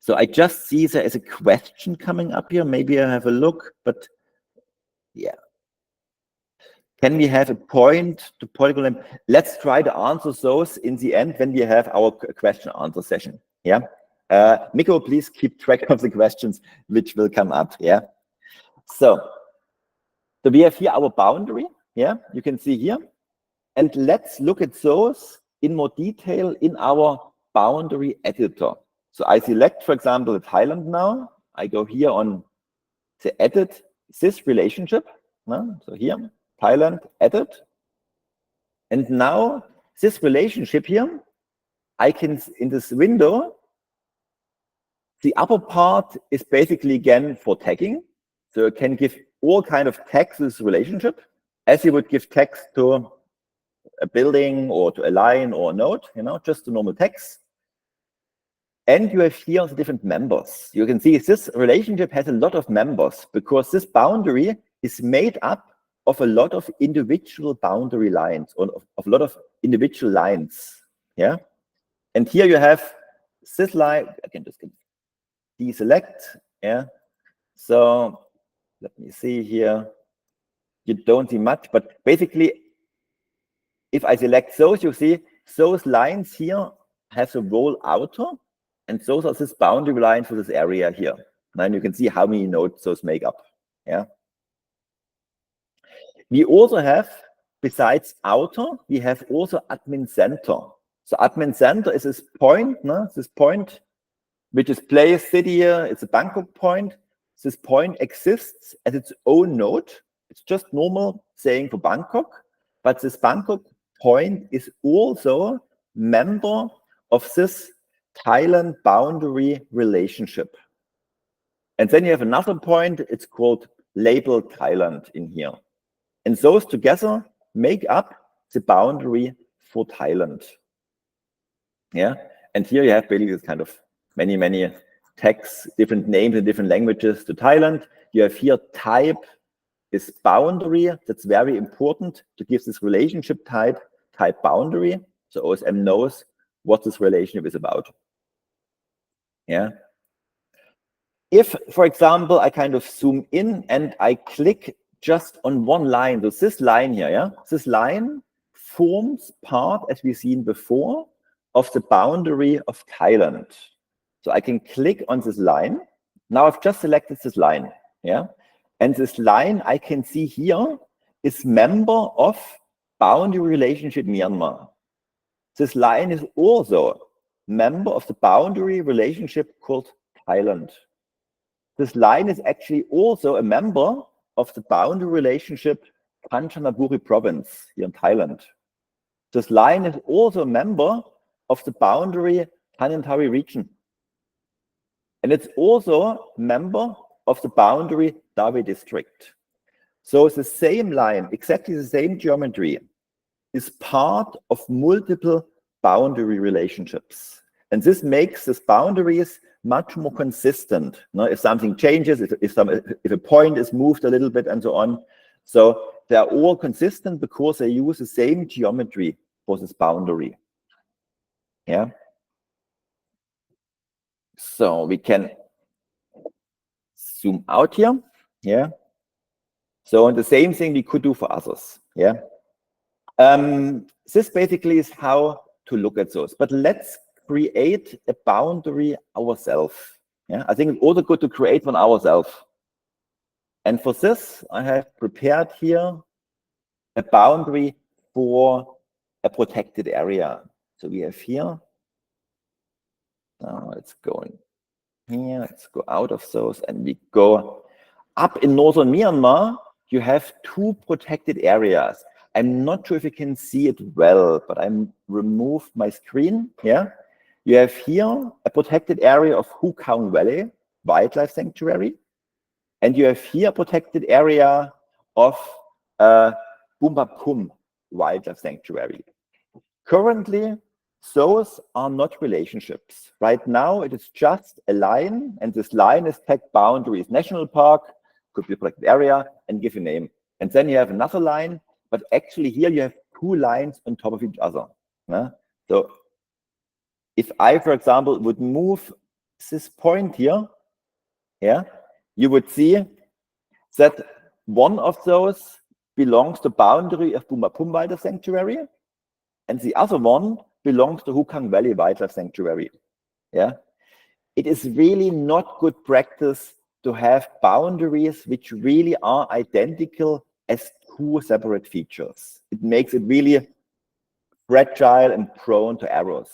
So I just see there is a question coming up here. Maybe I have a look, but yeah. Can we have a point to polygon? Let's try to answer those in the end when we have our question answer session. Yeah. Miko, please keep track of the questions which will come up. Yeah. So we have here our boundary. Yeah, you can see here. And let's look at those in more detail in our boundary editor. So I select, for example, the Thailand now. I go here on the edit this relationship. So here, Thailand, edit. And now this relationship here, I can, in this window, the upper part is basically again for tagging. So you can give all kind of tags to this relationship as you would give tags to a building or to a line or a node, just the normal tags. And you have here the different members. You can see this relationship has a lot of members because this boundary is made up of a lot of individual boundary lines or of a lot of individual lines. Yeah. And here you have this line. I can just deselect. Yeah. So let me see here. You don't see much, but basically, if I select those, you see those lines here have a roll outer, and those are this boundary line for this area here. And you can see how many nodes those make up. Yeah. We also have, besides outer, we have also admin center. So admin center is this point, this point, which is place city here. It's a Bangkok point. This point exists as its own node. It's just normal saying for Bangkok, but this Bangkok point is also member of this Thailand boundary relationship. And then you have another point, it's called label Thailand in here. And those together make up the boundary for Thailand. Yeah. And here you have basically this kind of many tags, different names in different languages to Thailand. You have here type is boundary. That's very important to give this relationship type boundary. So OSM knows what this relationship is about. Yeah. If, for example, I kind of zoom in and I click just on one line, so this line here, yeah, this line forms part, as we've seen before, of the boundary of Thailand. So I can click on this line. Now I've just selected this line, yeah, and this line I can see here is member of boundary relationship Myanmar. This line is also member of the boundary relationship called Thailand. This line is actually also a member of the boundary relationship Kanchanaburi province here in Thailand. This line is also a member of the boundary Tanintari region. And it's also a member of the boundary Dawe district. So it's the same line, exactly the same geometry, is part of multiple boundary relationships. And this makes these boundaries much more consistent. If something changes, if a point is moved a little bit and so on. So they're all consistent because they use the same geometry for this boundary. Yeah. So we can zoom out here. Yeah. So the same thing we could do for others. Yeah. This basically is how to look at those. But let's create a boundary ourselves. Yeah, I think it's also good to create one ourselves. And for this, I have prepared here a boundary for a protected area. So we have here. Now let's go in here. Let's go out of those, and we go up in northern Myanmar. You have two protected areas. I'm not sure if you can see it well, but I'm removed my screen. Yeah, you have here a protected area of Hukang Valley Wildlife Sanctuary, and you have here a protected area of Bumbapum Wildlife Sanctuary. Currently, those are not relationships. Right now, it is just a line, and this line is tagged boundaries. National park, could be a protected area, and give a name. And then you have another line, but actually here you have two lines on top of each other. Yeah? So if I, for example, would move this point here, yeah, you would see that one of those belongs to boundary of Bumbapum Wildlife Sanctuary, and the other one belongs to Hukang Valley Wildlife Sanctuary. Yeah, it is really not good practice to have boundaries which really are identical as two separate features. It makes it really fragile and prone to errors.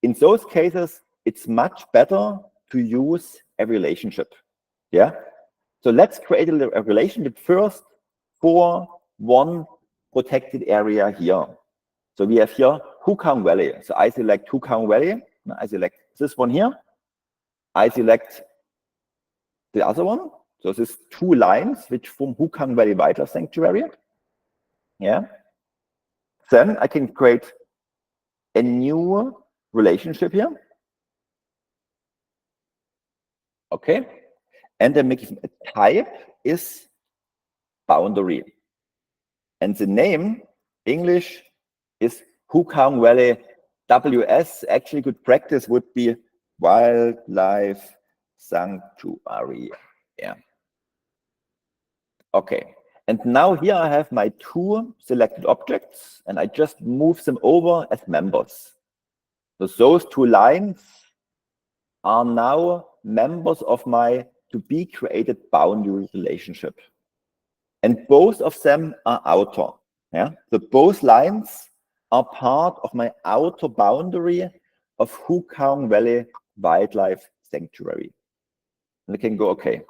In those cases, it's much better to use a relationship. Yeah. So let's create a relationship first for one protected area here. So we have here Hukang Valley. So I select Hukang Valley. I select this one here. I select the other one. So these two lines which form Hukang Valley Wildlife Sanctuary. Yeah. Then I can create a new relationship here. Okay. And then make a type is boundary. And the name, English, is Hukang Valley WS. Actually, good practice would be Wildlife Sanctuary. Yeah. Okay. And now here I have my two selected objects, and I just move them over as members. So those two lines are now members of my to be created boundary relationship. And both of them are outer. Yeah. So both lines are part of my outer boundary of Hukang Valley Wildlife Sanctuary. And I can go, okay.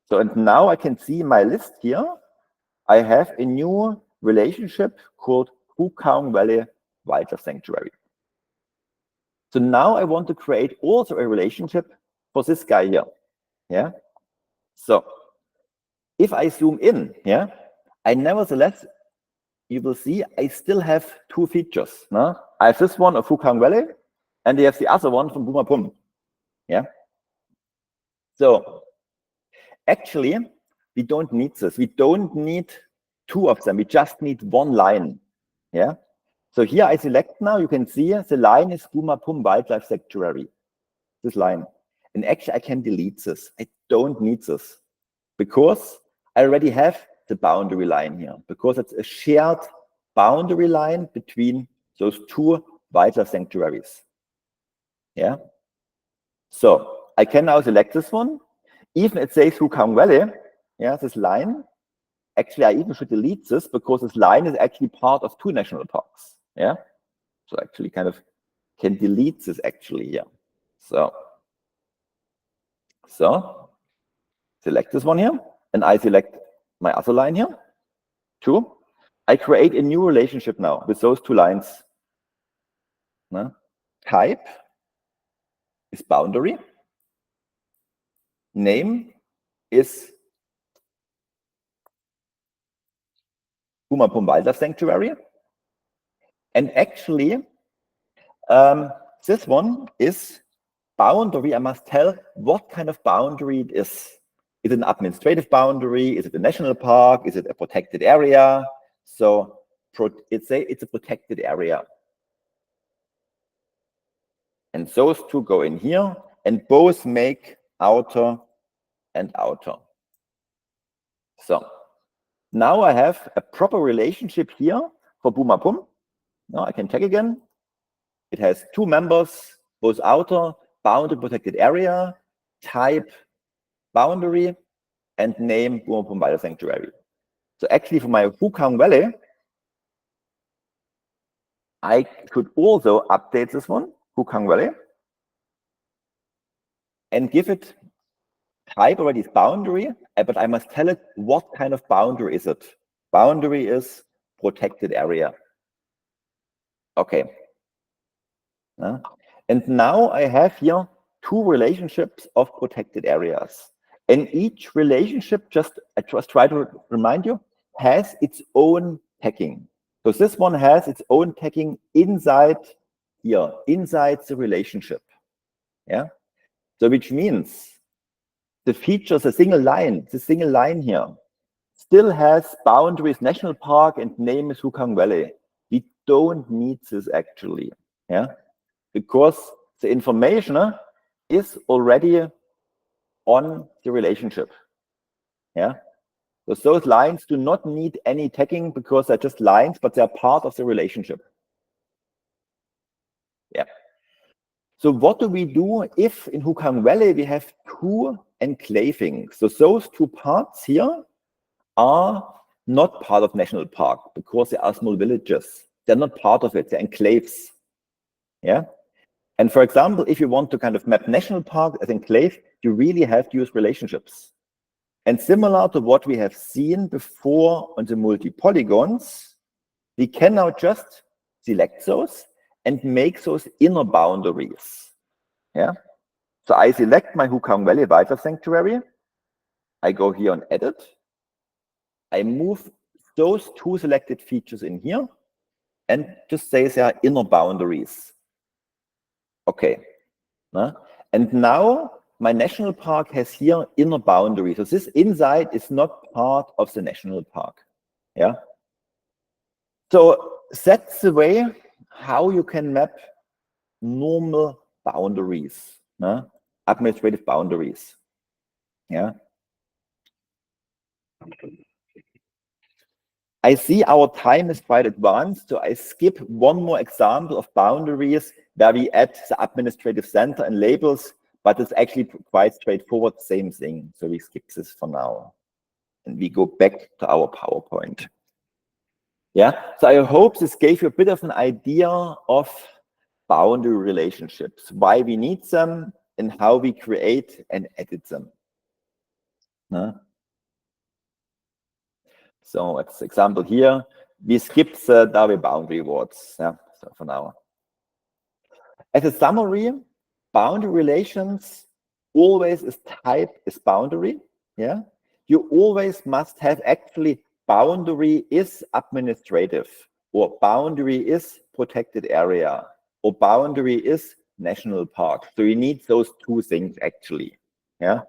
So, and now I can see my list here. I have a new relationship called Hukang Valley Wildlife Sanctuary. So now I want to create also a relationship for this guy here. Yeah. So if I zoom in, yeah, I nevertheless, you will see I still have two features. No? I have this one of Hukang Valley, and I have the other one from Bumbapum. Yeah. So actually, we don't need this. We don't need two of them. We just need one line. Yeah. So here I select now. You can see the line is Bumbapum Wildlife Sanctuary. This line, and actually I can delete this. I don't need this because I already have the boundary line here because it's a shared boundary line between those two wildlife sanctuaries. Yeah. So I can now select this one. Even it says Hukang Valley. Yeah, this line. Actually, I even should delete this because this line is actually part of two national parks. Yeah. So actually kind of can delete this actually here. So select this one here, and I select my other line here. Two. I create a new relationship now with those two lines. Type is boundary. Name is Bumbapum Wildlife Sanctuary. And actually, this one is boundary. I must tell what kind of boundary it is. Is it an administrative boundary? Is it a national park? Is it a protected area? So it's a protected area. And those two go in here, and both make outer and outer. So now I have a proper relationship here for Bumapum. Now I can check again. It has two members, both outer, bounded protected area, type boundary, and name Bumapum Wildlife Sanctuary. So actually for my Hukang Valley, I could also update this one, Hukang Valley, and give it type already is boundary, but I must tell it what kind of boundary is it. Boundary is protected area. Okay. And now I have here two relationships of protected areas. And each relationship, I just try to remind you, has its own tagging. So this one has its own tagging inside here, inside the relationship. Yeah. So which means the features, a single line, the single line here still has boundaries, national park, and name is Hukang Valley. We don't need this actually. Yeah. Because the information is already on the relationship. Yeah. So those lines do not need any tagging because they're just lines, but they're part of the relationship. Yeah. So what do we do if in Hukang Valley we have two enclaving? So those two parts here are not part of national park because they are small villages. They're not part of it, they're enclaves. Yeah. And for example, if you want to kind of map national park as enclave, you really have to use relationships. And similar to what we have seen before on the multi-polygons, we can now just select those and make those inner boundaries. Yeah. So I select my Hukang Valley Wildlife Sanctuary. I go here on Edit. I move those two selected features in here and just say they are inner boundaries. Okay. And now my national park has here inner boundaries. So this inside is not part of the national park. Yeah. So that's the way how you can map normal boundaries, administrative boundaries. Yeah. I see our time is quite advanced, so I skip one more example of boundaries where we add the administrative center and labels, but it's actually quite straightforward, same thing. So we skip this for now. And we go back to our PowerPoint. Yeah, so I hope this gave you a bit of an idea of boundary relationships, why we need them, and how we create and edit them. So as example here, we skip the Darwin boundary words. Yeah, so for now. As a summary, boundary relations always is type is boundary. Yeah, you always must have actually boundary is administrative, or boundary is protected area, or boundary is national park. So you need those two things actually. Yeah,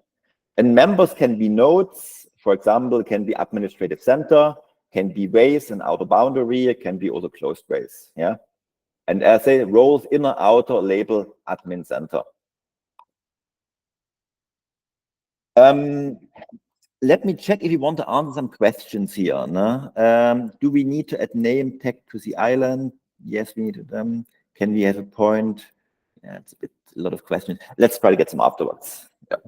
and members can be nodes. For example, can be administrative center, can be ways and outer boundary, it can be also closed ways. Yeah. And as I say, roles inner, outer, label, admin center. Let me check if you want to answer some questions here. Do we need to add name tag to the island? Yes, we need them. Can we have a point? Yeah, it's a lot of questions. Let's try to get some afterwards. Yeah.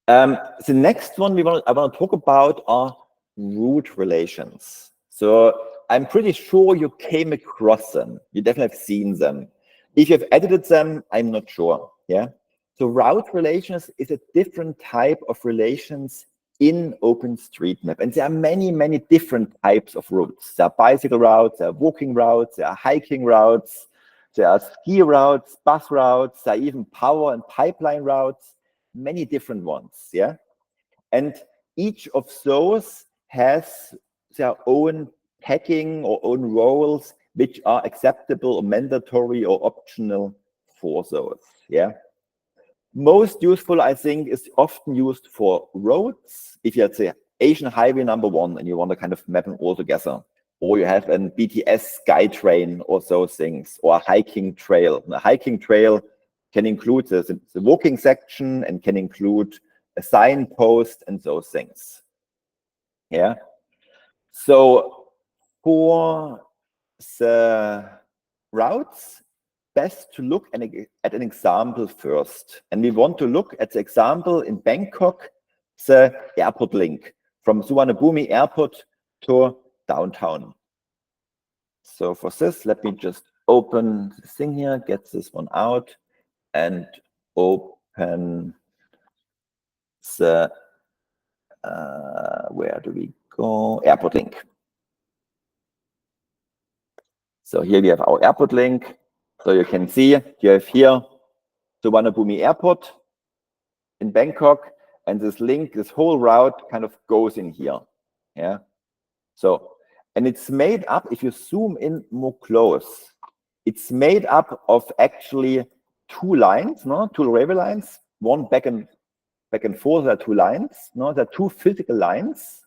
The next one I want to talk about are root relations. So I'm pretty sure you came across them. You definitely have seen them. If you've edited them, I'm not sure. Yeah. So route relations is a different type of relations in OpenStreetMap. And there are many, many different types of routes. There are bicycle routes, there are walking routes, there are hiking routes, there are ski routes, bus routes, there are even power and pipeline routes. Many different ones, yeah? And each of those has their own tagging or own roles, which are acceptable or mandatory or optional for those, yeah? Most useful, I think, is often used for roads. If you have the Asian Highway #1 and you want to kind of map them all together, or you have an BTS SkyTrain or those things, or a hiking trail. A hiking trail can include the walking section and can include a signpost and those things. Yeah. So for the routes, best to look at an example first. And we want to look at the example in Bangkok, the airport link from Suvarnabhumi Airport to downtown. So for this, let me just open this thing here, get this one out, and open the, where do we go? Airport link. So here we have our airport link. So you can see you have here Suvarnabhumi Airport in Bangkok, and this link, this whole route kind of goes in here. Yeah. So, and it's made up, if you zoom in more close, it's made up of actually two lines, no, two railway lines, one back and forth. There are two lines, no, there are two physical lines.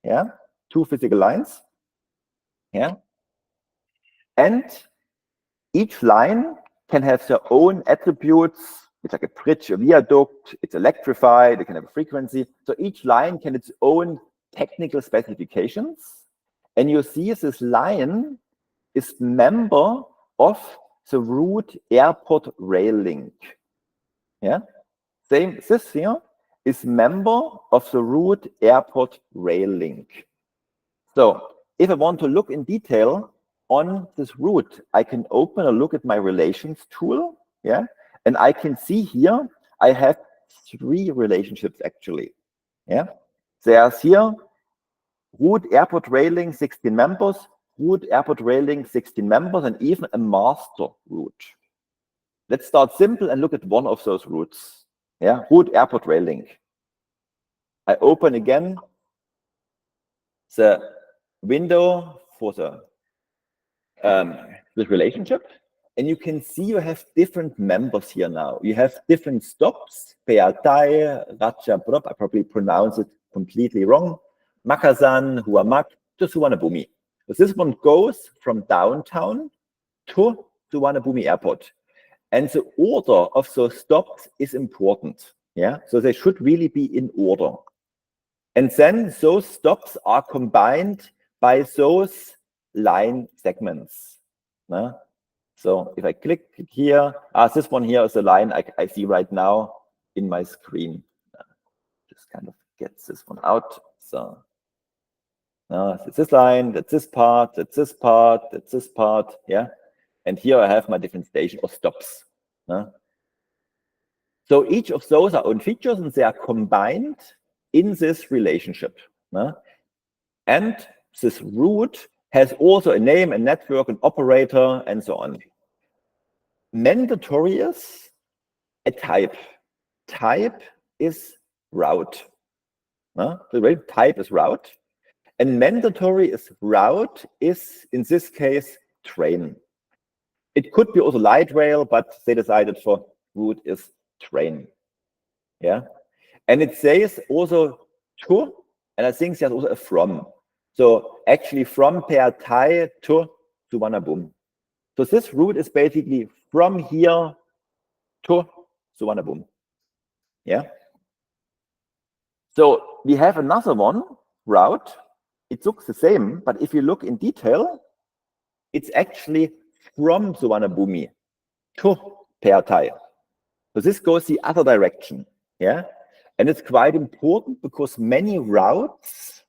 Yeah, two physical lines. Yeah, and each line can have their own attributes. It's like a bridge, a viaduct, it's electrified, it can have a frequency. So each line can have its own technical specifications. And you see this line is member of the route airport rail link. Yeah, same, this here is member of the route airport rail link. So if I want to look in detail on this route, I can open a look at my relations tool. Yeah, and I can see here I have three relationships actually. Yeah, there's here route airport railing 16 members, route airport railing 16 members, and even a master route. Let's start simple and look at one of those routes. Yeah, route airport railing. I open again the window for the this relationship, and you can see you have different members here now. You have different stops. Peatai, Ratchaprop, I probably pronounce it completely wrong. Makasan, Huamak to Suvarnabhumi. So this one goes from downtown to Suvarnabhumi Airport. And the order of those stops is important. Yeah, so they should really be in order. And then those stops are combined by those line segments. So if I click here, this one here is the line I see right now in my screen. Just kind of gets this one out. So it's this line, that's this part, that's this part, that's this part. Yeah. And here I have my different station or stops. So each of those are own features and they are combined in this relationship. And this route has also a name, a network, an operator, and so on. Mandatory is a type. Type is route. The type is route. And mandatory is route is, in this case, train. It could be also light rail, but they decided for route is train. Yeah. And it says also to, and I think there's also a from. So actually from Peatai to Suvarnabhumi. So this route is basically from here to Suvarnabhumi. Yeah. So we have another one route. It looks the same, but if you look in detail, it's actually from Suvarnabhumi to Peatai. So this goes the other direction. Yeah. And it's quite important because many routes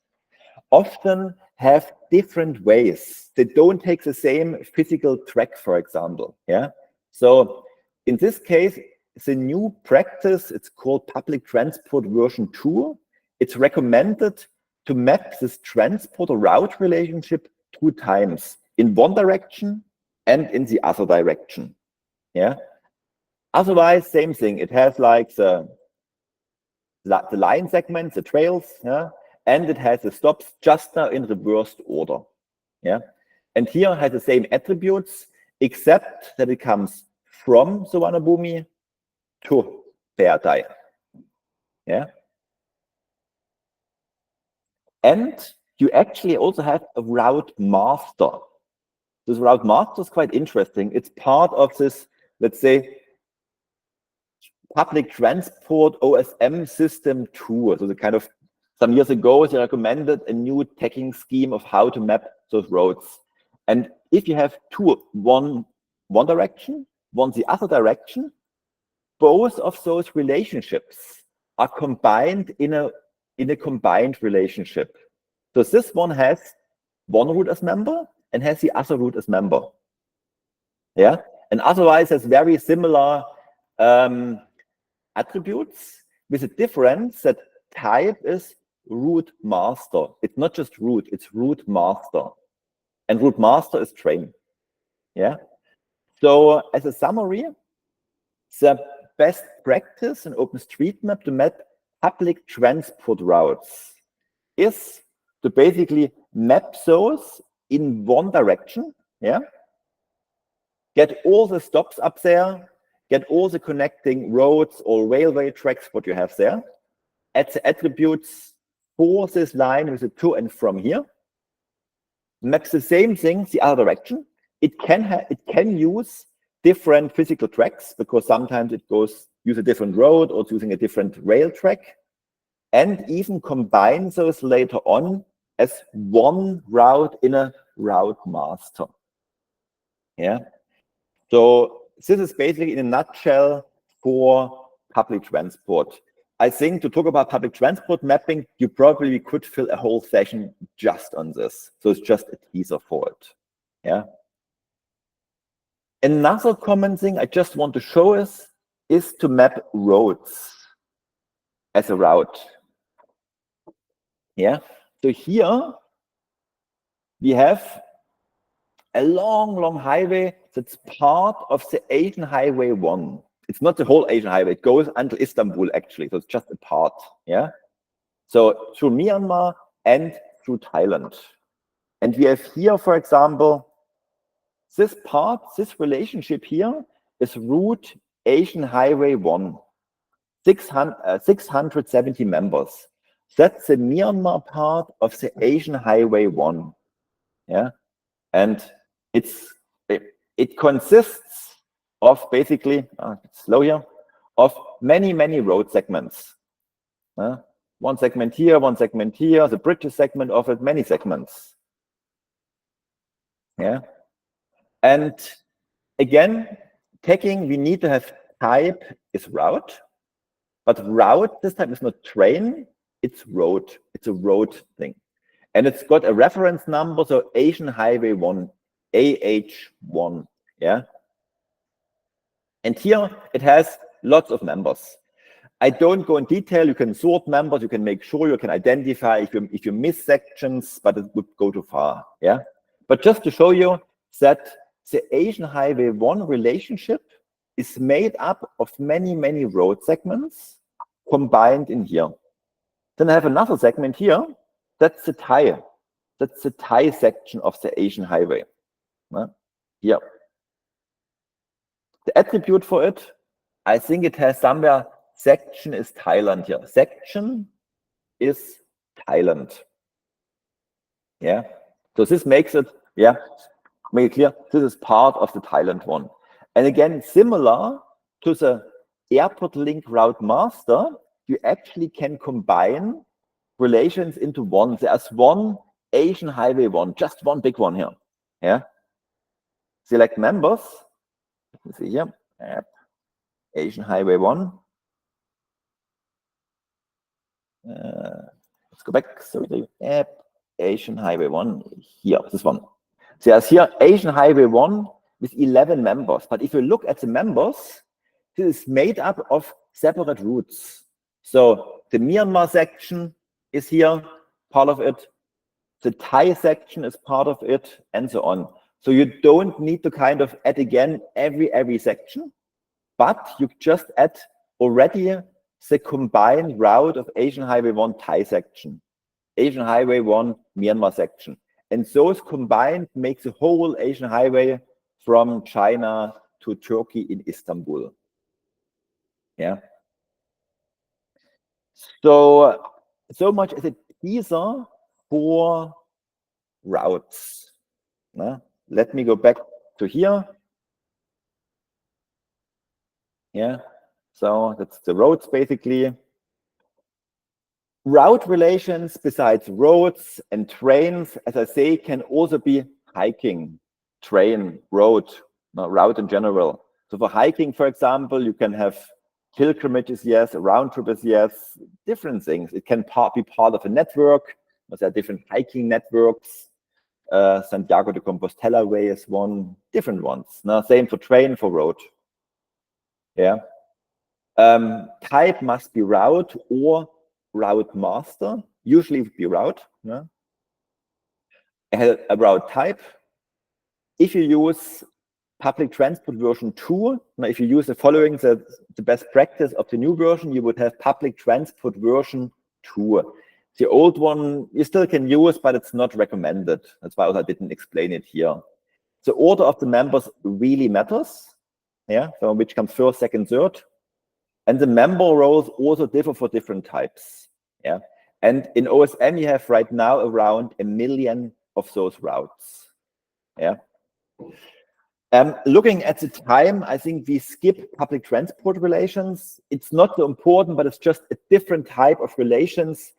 often have different ways. They don't take the same physical track, for example. Yeah. So in this case, the new practice, it's called public transport version 2. It's recommended to map this transport or route relationship 2 times, in one direction and in the other direction. Yeah. Otherwise, same thing. It has like the line segments, the trails, yeah, and it has the stops just now in reversed order. Yeah. And here has the same attributes, except that it comes from Suvarnabhumi to Peatai. Yeah. And you actually also have a route master. This route master is quite interesting. It's part of this, let's say, public transport OSM system 2, so the kind of some years ago, they recommended a new tagging scheme of how to map those roads. And if you have two, one direction, one the other direction, both of those relationships are combined in a combined relationship. So this one has one root as member and has the other root as member. Yeah, and otherwise has very similar attributes, with a difference that type is root master. It's not just root, it's root master. And root master is train. Yeah. So as a summary, the best practice in OpenStreetMap to map public transport routes is to basically map those in one direction. Yeah. Get all the stops up there, get all the connecting roads or railway tracks, what you have there, add the attributes for this line with a to and from here, maps the same thing the other direction. It can use different physical tracks because sometimes it use a different road or it's using a different rail track, and even combine those later on as one route in a route master. Yeah. So this is basically in a nutshell for public transport. I think to talk about public transport mapping, you probably could fill a whole session just on this. So it's just a teaser for it. Yeah. Another common thing I just want to show is to map roads as a route. Yeah. So here we have a long highway that's part of the Asian Highway 1. It's not the whole Asian Highway. It goes until Istanbul, actually. So it's just a part. Yeah. So through Myanmar and through Thailand. And we have here, for example, this part, this relationship here is route Asian Highway 1, 670 members. That's the Myanmar part of the Asian Highway 1. Yeah. And it consists of basically, slow here, of many road segments. One segment here, the bridges segment of it, many segments. Yeah. And again, tagging, we need to have type is route, but route this time is not train, it's road. It's a road thing. And it's got a reference number, so Asian Highway 1, AH1. Yeah. And here it has lots of members. I don't go in detail. You can sort members, you can make sure you can identify if you miss sections, but it would go too far. Yeah. But just to show you that the Asian Highway 1 relationship is made up of many road segments combined in here. Then I have another segment here. That's the Thai. That's the Thai section of the Asian Highway. Here. The attribute for it, I think it has somewhere section is Thailand here. Section is Thailand. Yeah. So this makes it, yeah, make it clear, this is part of the Thailand one. And again, similar to the airport link route master, you actually can combine relations into one. There's one Asian Highway 1, just one big one here. Yeah. Select members. Let me see here. App. Asian Highway 1. Let's go back. So the app Asian Highway 1 here. This one. There's here Asian Highway 1 with 11 members. But if you look at the members, this is made up of separate routes. So the Myanmar section is here, part of it. The Thai section is part of it, and so on. So you don't need to kind of add again every section, but you just add already the combined route of Asian Highway 1 Thai section, Asian Highway 1 Myanmar section. And those combined make the whole Asian Highway from China to Turkey in Istanbul. Yeah. So much as a teaser for routes. Let me go back to here. Yeah. So that's the roads basically. Route relations besides roads and trains, as I say, can also be hiking, train, road, route in general. So for hiking, for example, you can have pilgrimages, yes, round trips, yes, different things. It can be part of a network. There are different hiking networks. Santiago de Compostela Way is one, different ones. Now, same for train, for road. Yeah. Type must be route or route master. Usually it would be route. Yeah. A route type. If you use public transport version 2, now if you use the following, the best practice of the new version, you would have public transport version 2. The old one you still can use, but it's not recommended. That's why I didn't explain it here. The order of the members really matters. Yeah, so which comes first, second, third. And the member roles also differ for different types. Yeah, and in OSM you have right now around 1 million of those routes. Yeah. Looking at the time, I think we skip public transport relations. It's not so important, but it's just a different type of relations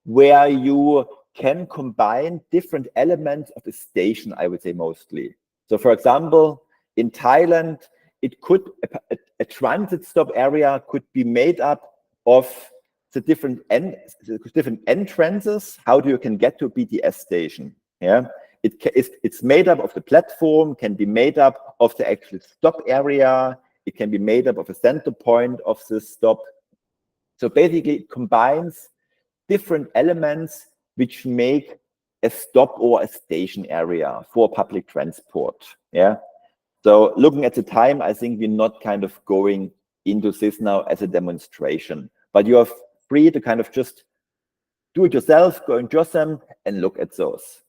where you can combine different elements of a station, I would say mostly. So for example, in Thailand, it could a transit stop area could be made up of the different entrances. How do you can get to a BTS station? Yeah. It's made up of the platform, can be made up of the actual stop area. It can be made up of a center point of the stop. So basically it combines different elements which make a stop or a station area for public transport. Yeah. So looking at the time, I think we're not kind of going into this now as a demonstration, but you are free to kind of just do it yourself, go in JOSM and look at those.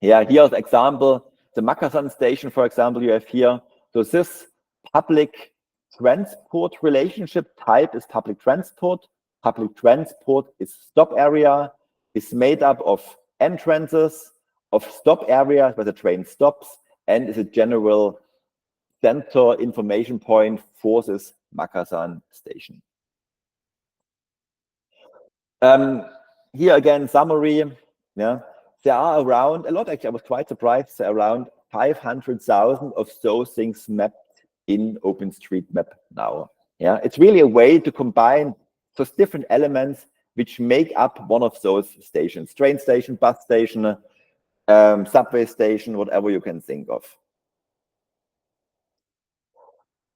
Yeah, here's an example. The Makasan station, for example, you have here. So this public transport relationship type is public transport. Public transport is stop area, is made up of entrances, of stop areas where the train stops, and is a general center information point for this Makasan station. Here again, summary. Yeah. There are around, a lot actually, I was quite surprised, around 500,000 of those things mapped in OpenStreetMap now. Yeah, it's really a way to combine those different elements which make up one of those stations, train station, bus station, subway station, whatever you can think of.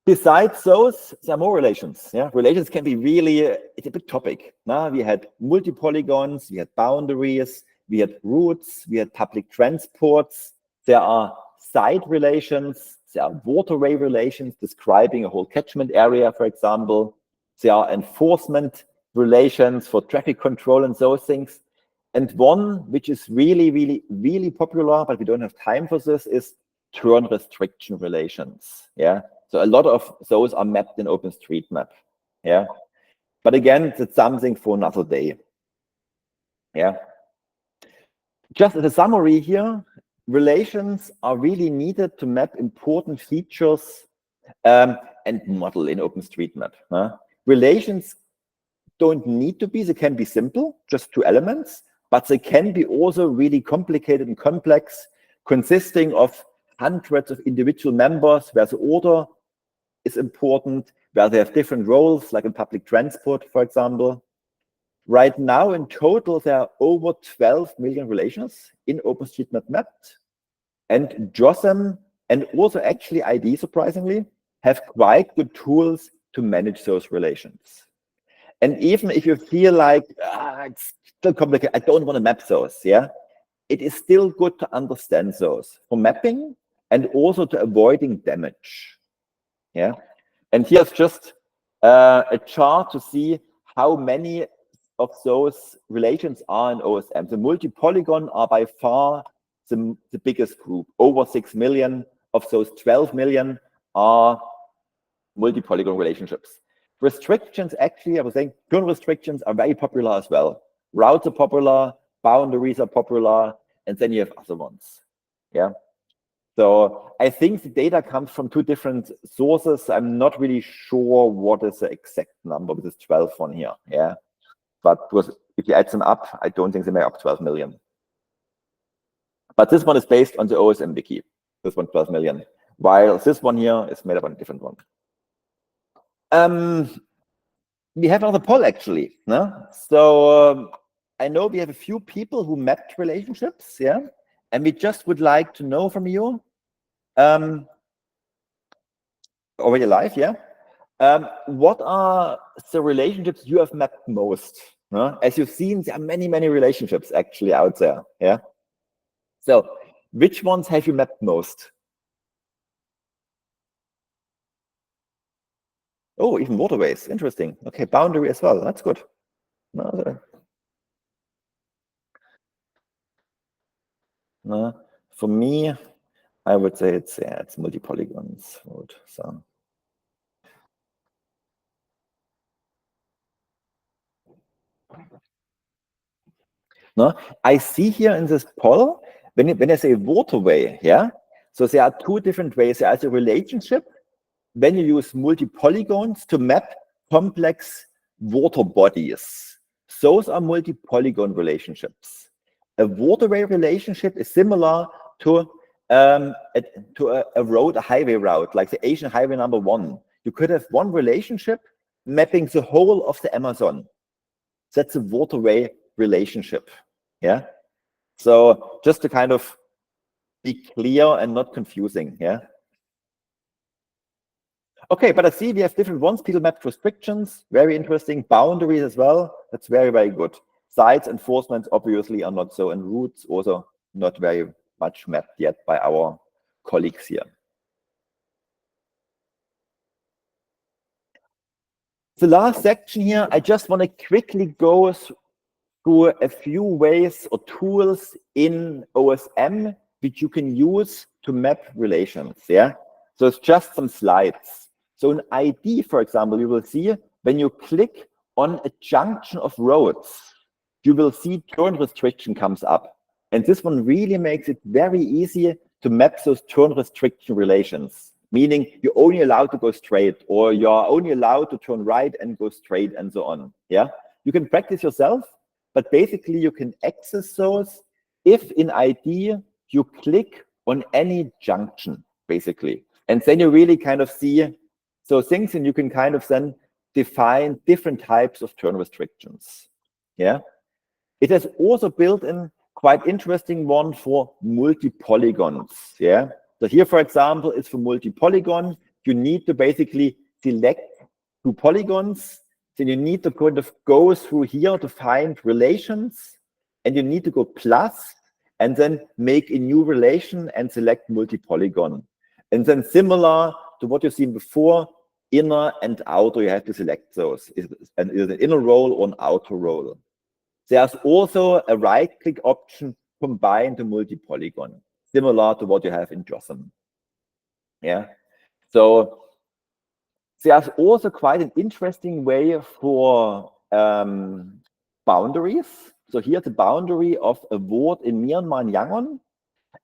Besides those, there are more relations. Yeah, relations can be really, it's a big topic. Now we had multi-polygons, we had boundaries, we had routes, we had public transports. There are site relations, there are waterway relations describing a whole catchment area, for example. There are enforcement relations for traffic control and those things. And one which is really, really, really popular, but we don't have time for this, is turn restriction relations. Yeah. So a lot of those are mapped in OpenStreetMap. Yeah. But again, it's something for another day. Yeah. Just as a summary here, relations are really needed to map important features and model in OpenStreetMap. Relations don't need to be, they can be simple, just 2 elements, but they can be also really complicated and complex, consisting of hundreds of individual members where the order is important, where they have different roles, like in public transport, for example. Right now, in total, there are over 12 million relations in OpenStreetMap mapped. And JOSM and also actually ID, surprisingly, have quite good tools to manage those relations. And even if you feel like, it's still complicated, I don't want to map those, yeah, it is still good to understand those for mapping and also to avoiding damage. Yeah. And here's just a chart to see how many of those relations are in OSM. The multi-polygon are by far the biggest group. Over 6 million of those 12 million are multi-polygon relationships. Restrictions, actually, I was saying, turn restrictions are very popular as well. Routes are popular, boundaries are popular, and then you have other ones. Yeah. So I think the data comes from 2 different sources. I'm not really sure what is the exact number with this 12 one here. Yeah. but if you add them up, I don't think they make up 12 million. But this one is based on the OSM wiki, this one 12 million, while this one here is made up on a different one. We have another poll actually. No? So I know we have a few people who mapped relationships, yeah, and we just would like to know from you, already live, yeah. What are the relationships you have mapped most? As you've seen, there are many, many relationships actually out there, yeah. So which ones have you mapped most? Oh, even waterways, interesting. Okay, boundary as well, that's good. No, for me, I would say it's multi-polygons. So. No, I see here in this poll, when I say waterway, yeah, so there are two different ways. There is a relationship when you use multi-polygons to map complex water bodies. Those are multi-polygon relationships. A waterway relationship is similar to a road, a highway route, like the Asian highway number 1. You could have one relationship mapping the whole of the Amazon. That's a waterway relationship. Yeah. So just to kind of be clear and not confusing. Yeah. Okay, but I see we have different ones. People mapped restrictions, very interesting. Boundaries as well. That's very, very good. Sites enforcement obviously are not so, and routes also not very much mapped yet by our colleagues here. The last section here, I just want to quickly go through a few ways or tools in OSM which you can use to map relations. Yeah. So it's just some slides. So in ID, for example, you will see when you click on a junction of roads, you will see turn restriction comes up. And this one really makes it very easy to map those turn restriction relations, meaning you're only allowed to go straight, or you're only allowed to turn right and go straight, and so on. Yeah. You can practice yourself, but basically you can access those if in ID you click on any junction, basically. And then you really kind of see those things, and you can kind of then define different types of turn restrictions. Yeah. It has also built in quite interesting one for multi-polygons. Yeah. So here, for example, is for multi-polygon. You need to basically select 2 polygons. Then you need to kind of go through here to find relations, and you need to go plus, and then make a new relation and select multi-polygon. And then similar to what you've seen before, inner and outer, you have to select those. Is it an inner role or an outer role? There's also a right-click option, combine to multi-polygon, similar to what you have in JOSM. Yeah. So there's also quite an interesting way for boundaries. So here's the boundary of a ward in Myanmar and Yangon.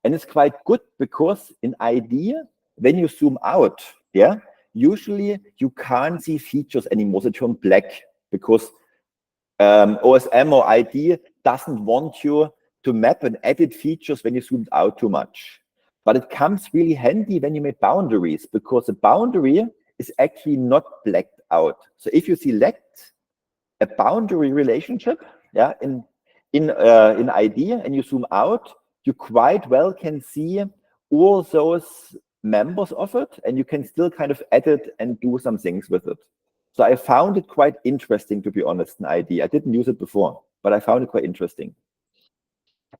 And it's quite good because in ID, when you zoom out, yeah, usually you can't see features anymore. They turn black because OSM or ID doesn't want you to map and edit features when you zoomed out too much. But it comes really handy when you make boundaries, because the boundary is actually not blacked out. So if you select a boundary relationship, yeah, in ID, and you zoom out, you quite well can see all those members of it, and you can still kind of edit and do some things with it. So I found it quite interesting, to be honest, in ID. I didn't use it before, but I found it quite interesting.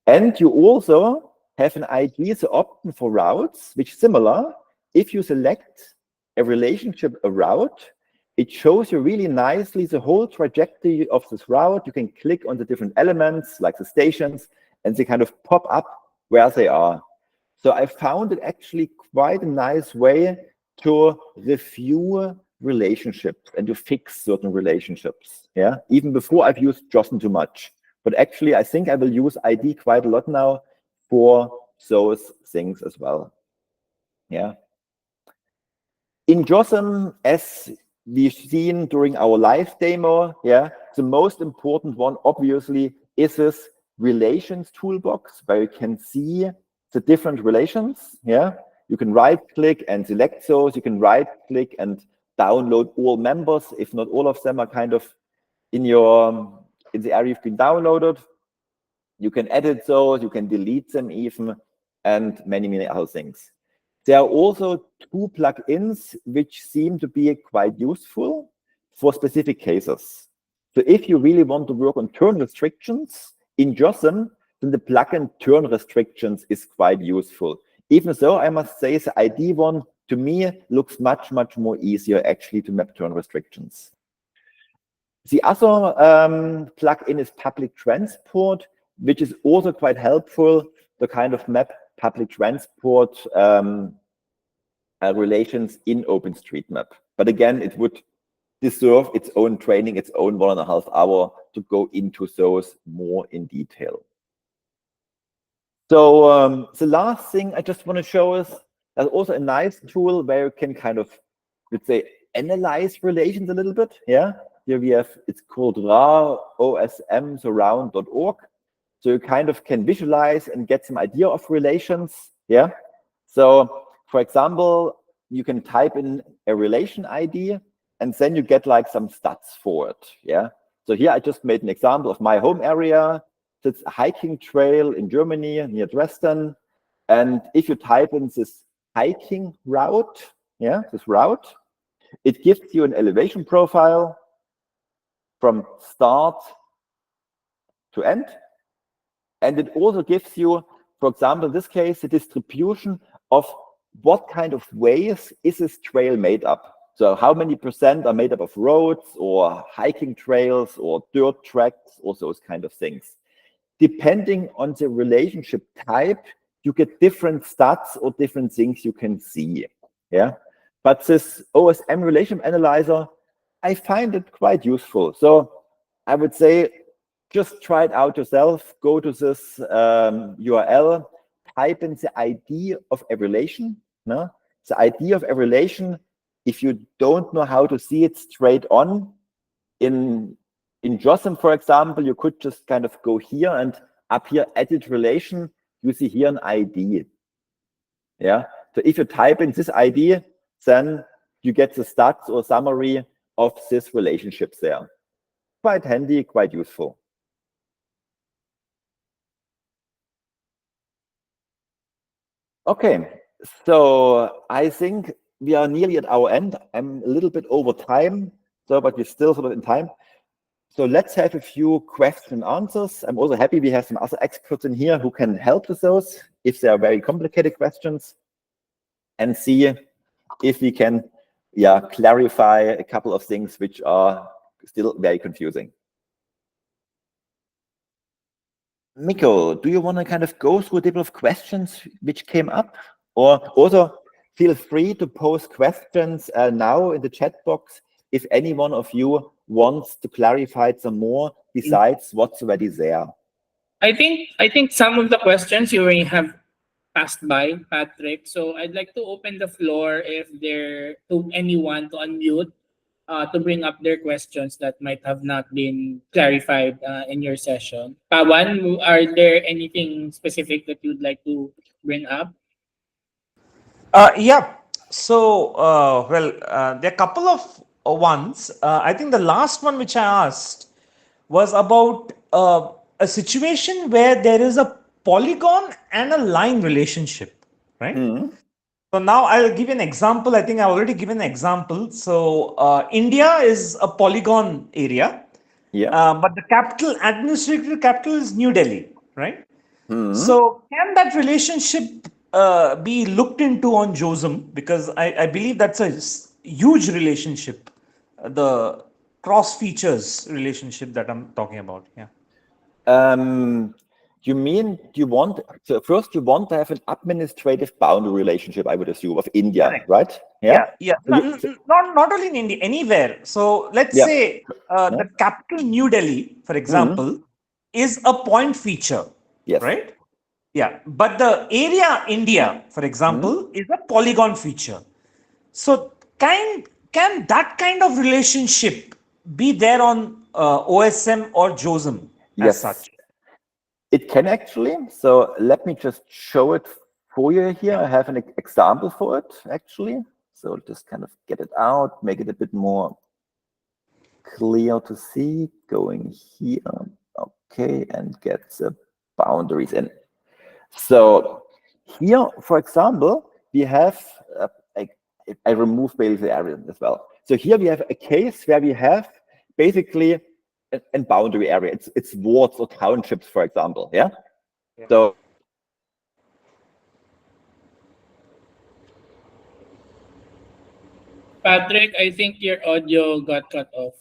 And you also have an ID, the option for routes, which is similar. If you select a relationship, a route, it shows you really nicely the whole trajectory of this route. You can click on the different elements, like the stations, and they kind of pop up where they are. So I found it actually quite a nice way to review relationships and to fix certain relationships. Yeah, even before I've used JOSM too much. But actually, I think I will use ID quite a lot now for those things as well. Yeah. In JOSM, as we've seen during our live demo, yeah, the most important one, obviously, is this relations toolbox where you can see the different relations. Yeah, you can right-click and select those. You can right-click and download all members, if not all of them are kind of in the area you've been downloaded. You can edit those, you can delete them even, and many other things. There are also two plugins which seem to be quite useful for specific cases. So if you really want to work on turn restrictions in JOSM, then the plugin turn restrictions is quite useful. Even though I must say the ID one, to me, looks much more easier actually to map turn restrictions. The other plugin is public transport, which is also quite helpful to kind of map public transport relations in OpenStreetMap. But again, it would deserve its own training, its own 1.5 hour to go into those more in detail. So the last thing I just want to show is there's also a nice tool where you can kind of, let's say, analyze relations a little bit. Yeah, here we have, it's called RAR OSM surround.org. So you kind of can visualize and get some idea of relations. Yeah. So for example, you can type in a relation ID and then you get like some stats for it. Yeah. So here I just made an example of my home area. It's a hiking trail in Germany near Dresden. And if you type in this hiking route, yeah, this route, it gives you an elevation profile from start to end. And it also gives you, for example, in this case, the distribution of what kind of ways is this trail made up. So how many % are made up of roads or hiking trails or dirt tracks or those kind of things. Depending on the relationship type, you get different stats or different things you can see. Yeah, but this OSM relation analyzer, I find it quite useful. So I would say just try it out yourself. Go to this URL, type in the ID of a relation. No? The ID of a relation, if you don't know how to see it straight on, in JOSM, for example, you could just kind of go here and up here, edit relation, you see here an ID. Yeah. So if you type in this ID, then you get the stats or summary of this relationships there. Quite handy, quite useful. Okay, so I think we are nearly at our end. I'm a little bit over time, so but we're still sort of in time. So let's have a few question and answers. I'm also happy we have some other experts in here who can help with those if they are very complicated questions, and see if we can clarify a couple of things which are still very confusing. Mikko, do you want to kind of go through a couple of questions which came up? Or also feel free to post questions now in the chat box if any one of you wants to clarify some more besides what's already there. I think some of the questions you already have passed by, Patrick. So I'd like to open the floor if there to anyone to unmute to bring up their questions that might have not been clarified in your session. Pawan, are there anything specific that you'd like to bring up? Yeah. So, there are a couple of ones. I think the last one which I asked was about a situation where there is a polygon and a line relationship, right? Mm-hmm. So now I'll give you an example. I think I've already given an example. So India is a polygon area, but the administrative capital is New Delhi, right? Mm-hmm. So can that relationship be looked into on JOSM? Because I believe that's a huge relationship, the cross features relationship that I'm talking about. Yeah. You mean so first you want to have an administrative boundary relationship, I would assume, of India, Correct. right? Yeah. Not only in India, anywhere. So let's say the capital New Delhi, for example, is a point feature, right? Yeah. But the area India, for example, is a polygon feature. So can that kind of relationship be there on OSM or JOSM as such? It can actually. So let me just show it for you here. I have an example for it actually. So just kind of get it out, make it a bit more clear to see. Going here, okay, and get the boundaries in. So here, for example, we have I remove basically the area as well. So here we have a case where we have basically a boundary area. It's wards or townships, for example. Yeah. So Patrick, I think your audio got cut off.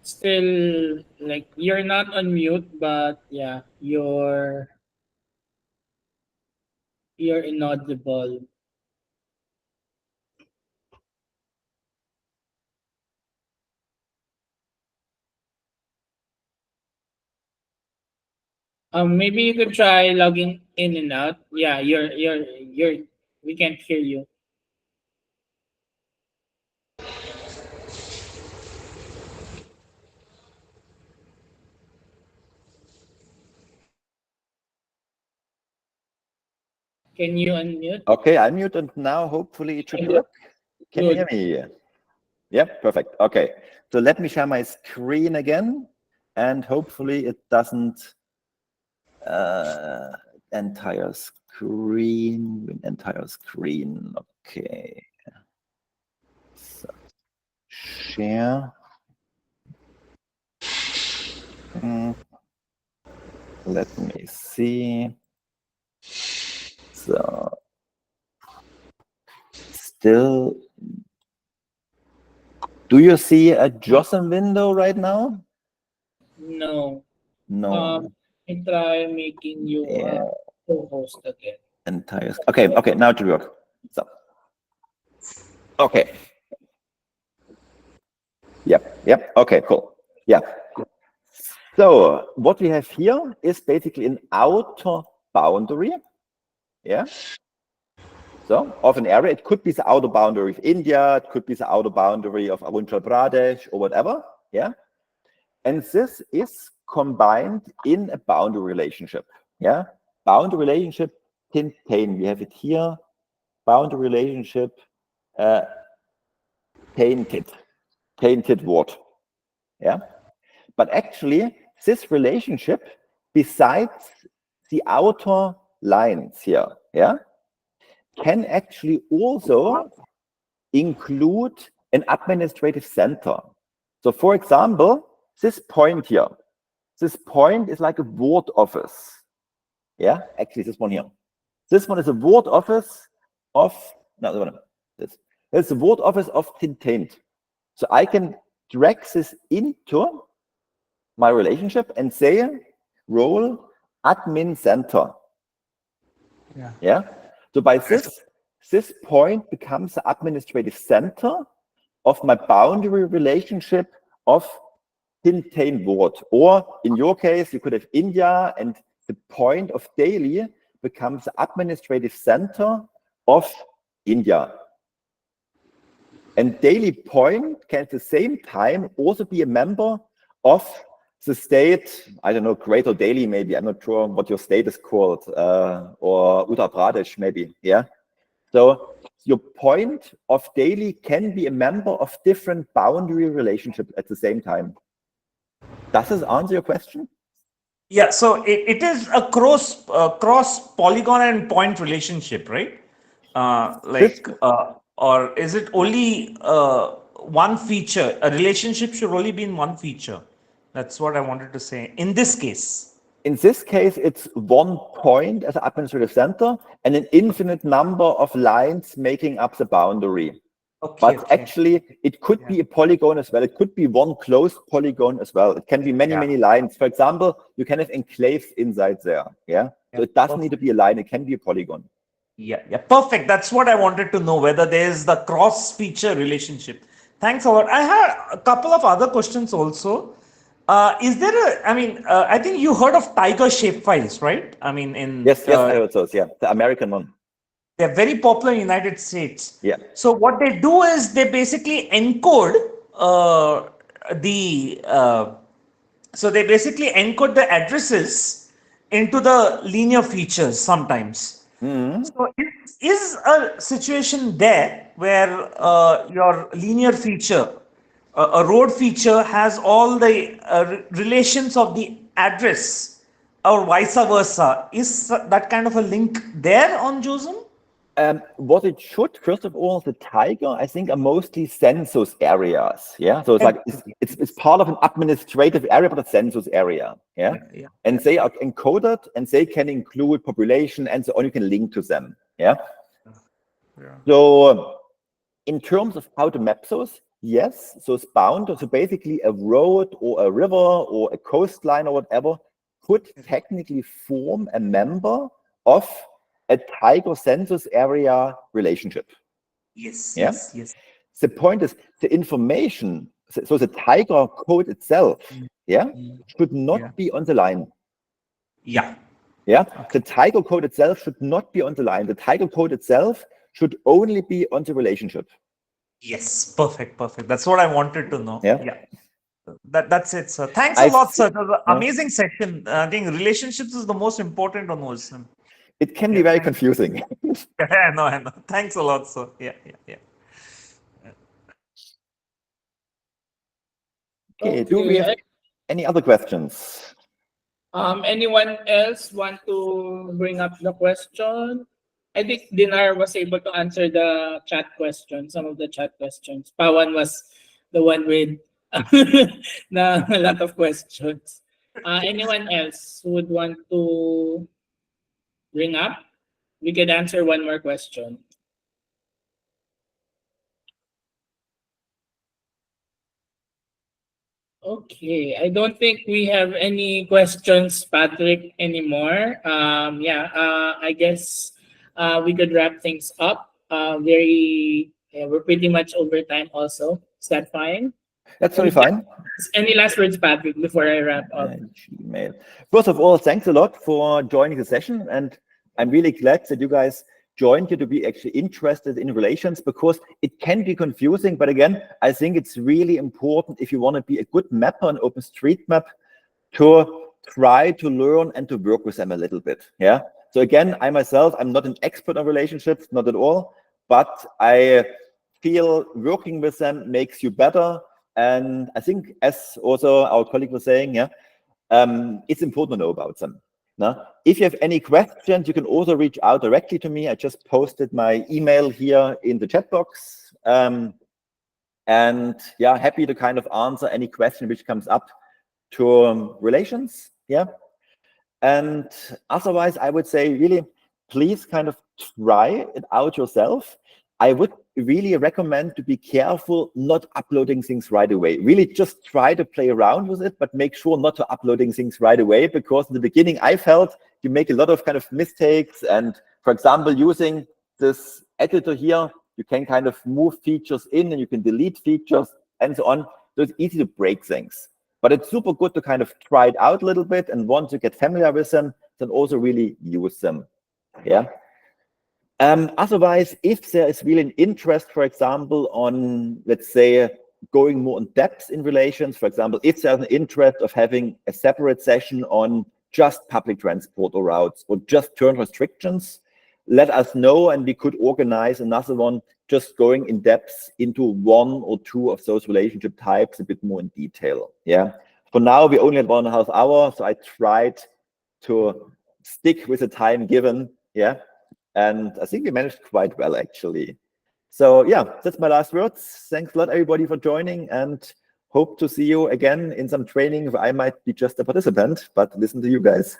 Still, like, you're not on mute, but yeah, you're inaudible. Maybe you could try logging in and out. Yeah, we can't hear you. Can you unmute? Okay, I mute, and now hopefully it should work. Can you hear me? Yep, perfect. Okay, so let me share my screen again, and hopefully it doesn't entire screen. Okay, so share. Let me see. So still, do you see a JOSM window right now? No. No. I try making you a co-host again. Entire. Okay. Now it will work. So. Okay. Yep. Okay. Cool. Yeah. So what we have here is basically an outer boundary. Yeah. So of an area, it could be the outer boundary of India, it could be the outer boundary of Arunachal Pradesh or whatever. Yeah. And this is combined in a boundary relationship. Yeah. Boundary relationship tin-tain. We have it here. Boundary relationship tainted word. Yeah. But actually, this relationship, besides the outer lines here, yeah, can actually also include an administrative center. So for example, this point here, this point is like a ward office. Yeah, actually this one here. This one is a ward office of, this is the ward office of tin-tain. So I can drag this into my relationship and say role admin center. Yeah. So by this point becomes the administrative center of my boundary relationship of tin-tain ward. Or in your case, you could have India, and the point of Delhi becomes the administrative center of India. And Delhi point can at the same time also be a member of the state, I don't know, Greater Delhi maybe, I'm not sure what your state is called, or Uttar Pradesh maybe, yeah? So your point of Delhi can be a member of different boundary relationships at the same time. Does this answer your question? Yeah, so it is a cross polygon and point relationship, right? Or is it only one feature? A relationship should only be in one feature. That's what I wanted to say. In this case. In this case, it's one point as an administrative center and an infinite number of lines making up the boundary. But actually, it could be a polygon as well. It could be one closed polygon as well. It can be many lines. For example, you can have enclaves inside there. Yeah. So it doesn't need to be a line. It can be a polygon. Yeah, perfect. That's what I wanted to know, whether there's the cross-feature relationship. Thanks a lot. I had a couple of other questions also. Is there I think you heard of Tiger shapefiles, right? I mean, Yes, I heard those, yeah. The American one. They're very popular in the United States. Yeah. So what they do is they basically encode the addresses into the linear features sometimes. So is a situation there where your linear feature, a road feature, has all the relations of the address, or vice versa? Is that kind of a link there on JOSM? What it should, first of all, the Tiger, I think, are mostly census areas. Yeah, so it's like it's part of an administrative area, but a census area. Yeah, and they are encoded, and they can include population and so on. You can link to them. Yeah. So, in terms of how to map those, yes. So it's bound. So basically, a road or a river or a coastline or whatever could technically form a member of a Tiger census area relationship. Yes. The point is the information, so the Tiger code itself, should not be on the line. Yeah. The Tiger code itself should not be on the line. The Tiger code itself should only be on the relationship. Yes, perfect. That's what I wanted to know. Yeah. That's it, sir. Thanks a lot, sir. It was an amazing session. I think relationships is the most important on OSM. It can be very confusing. I know. Thanks a lot, sir. Yeah. Okay, do we have any other questions? Anyone else want to bring up the question? I think Dinar was able to answer the chat question, some of the chat questions. Pawan was the one with a lot of questions. Anyone else who would want to bring up? We could answer one more question. Okay, I don't think we have any questions, Patrick, anymore. I guess we could wrap things up. We're pretty much over time also. Is that fine? That's very fine. Any last words, Patrick, before I wrap up? Gmail. First of all, thanks a lot for joining the session. And I'm really glad that you guys joined you to be actually interested in relations, because it can be confusing. But again, I think it's really important, if you want to be a good mapper on OpenStreetMap, to try to learn and to work with them a little bit. Yeah. So again, I'm not an expert on relationships, not at all, but I feel working with them makes you better. And I think, as also our colleague was saying, it's important to know about them. Now, if you have any questions, you can also reach out directly to me. I just posted my email here in the chat box. And happy to kind of answer any question which comes up to relations. Yeah. And otherwise, I would say really, please kind of try it out yourself. I would really recommend to be careful not uploading things right away. Really just try to play around with it, but make sure not to uploading things right away, because in the beginning I felt you make a lot of kind of mistakes. And for example, using this editor here, you can kind of move features in and you can delete features and so on. So it's easy to break things. But it's super good to kind of try it out a little bit, and once you get familiar with them, then also really use them. Yeah. Otherwise, if there is really an interest, for example, on, let's say, going more in depth in relations, for example, if there's an interest of having a separate session on just public transport or routes or just turn restrictions, let us know, and we could organize another one just going in depth into one or two of those relationship types a bit more in detail. Yeah. For now, we only had 1.5 hours, so I tried to stick with the time given. Yeah. And I think we managed quite well, actually. So yeah, that's my last words. Thanks a lot, everybody, for joining, and hope to see you again in some training where I might be just a participant, but listen to you guys.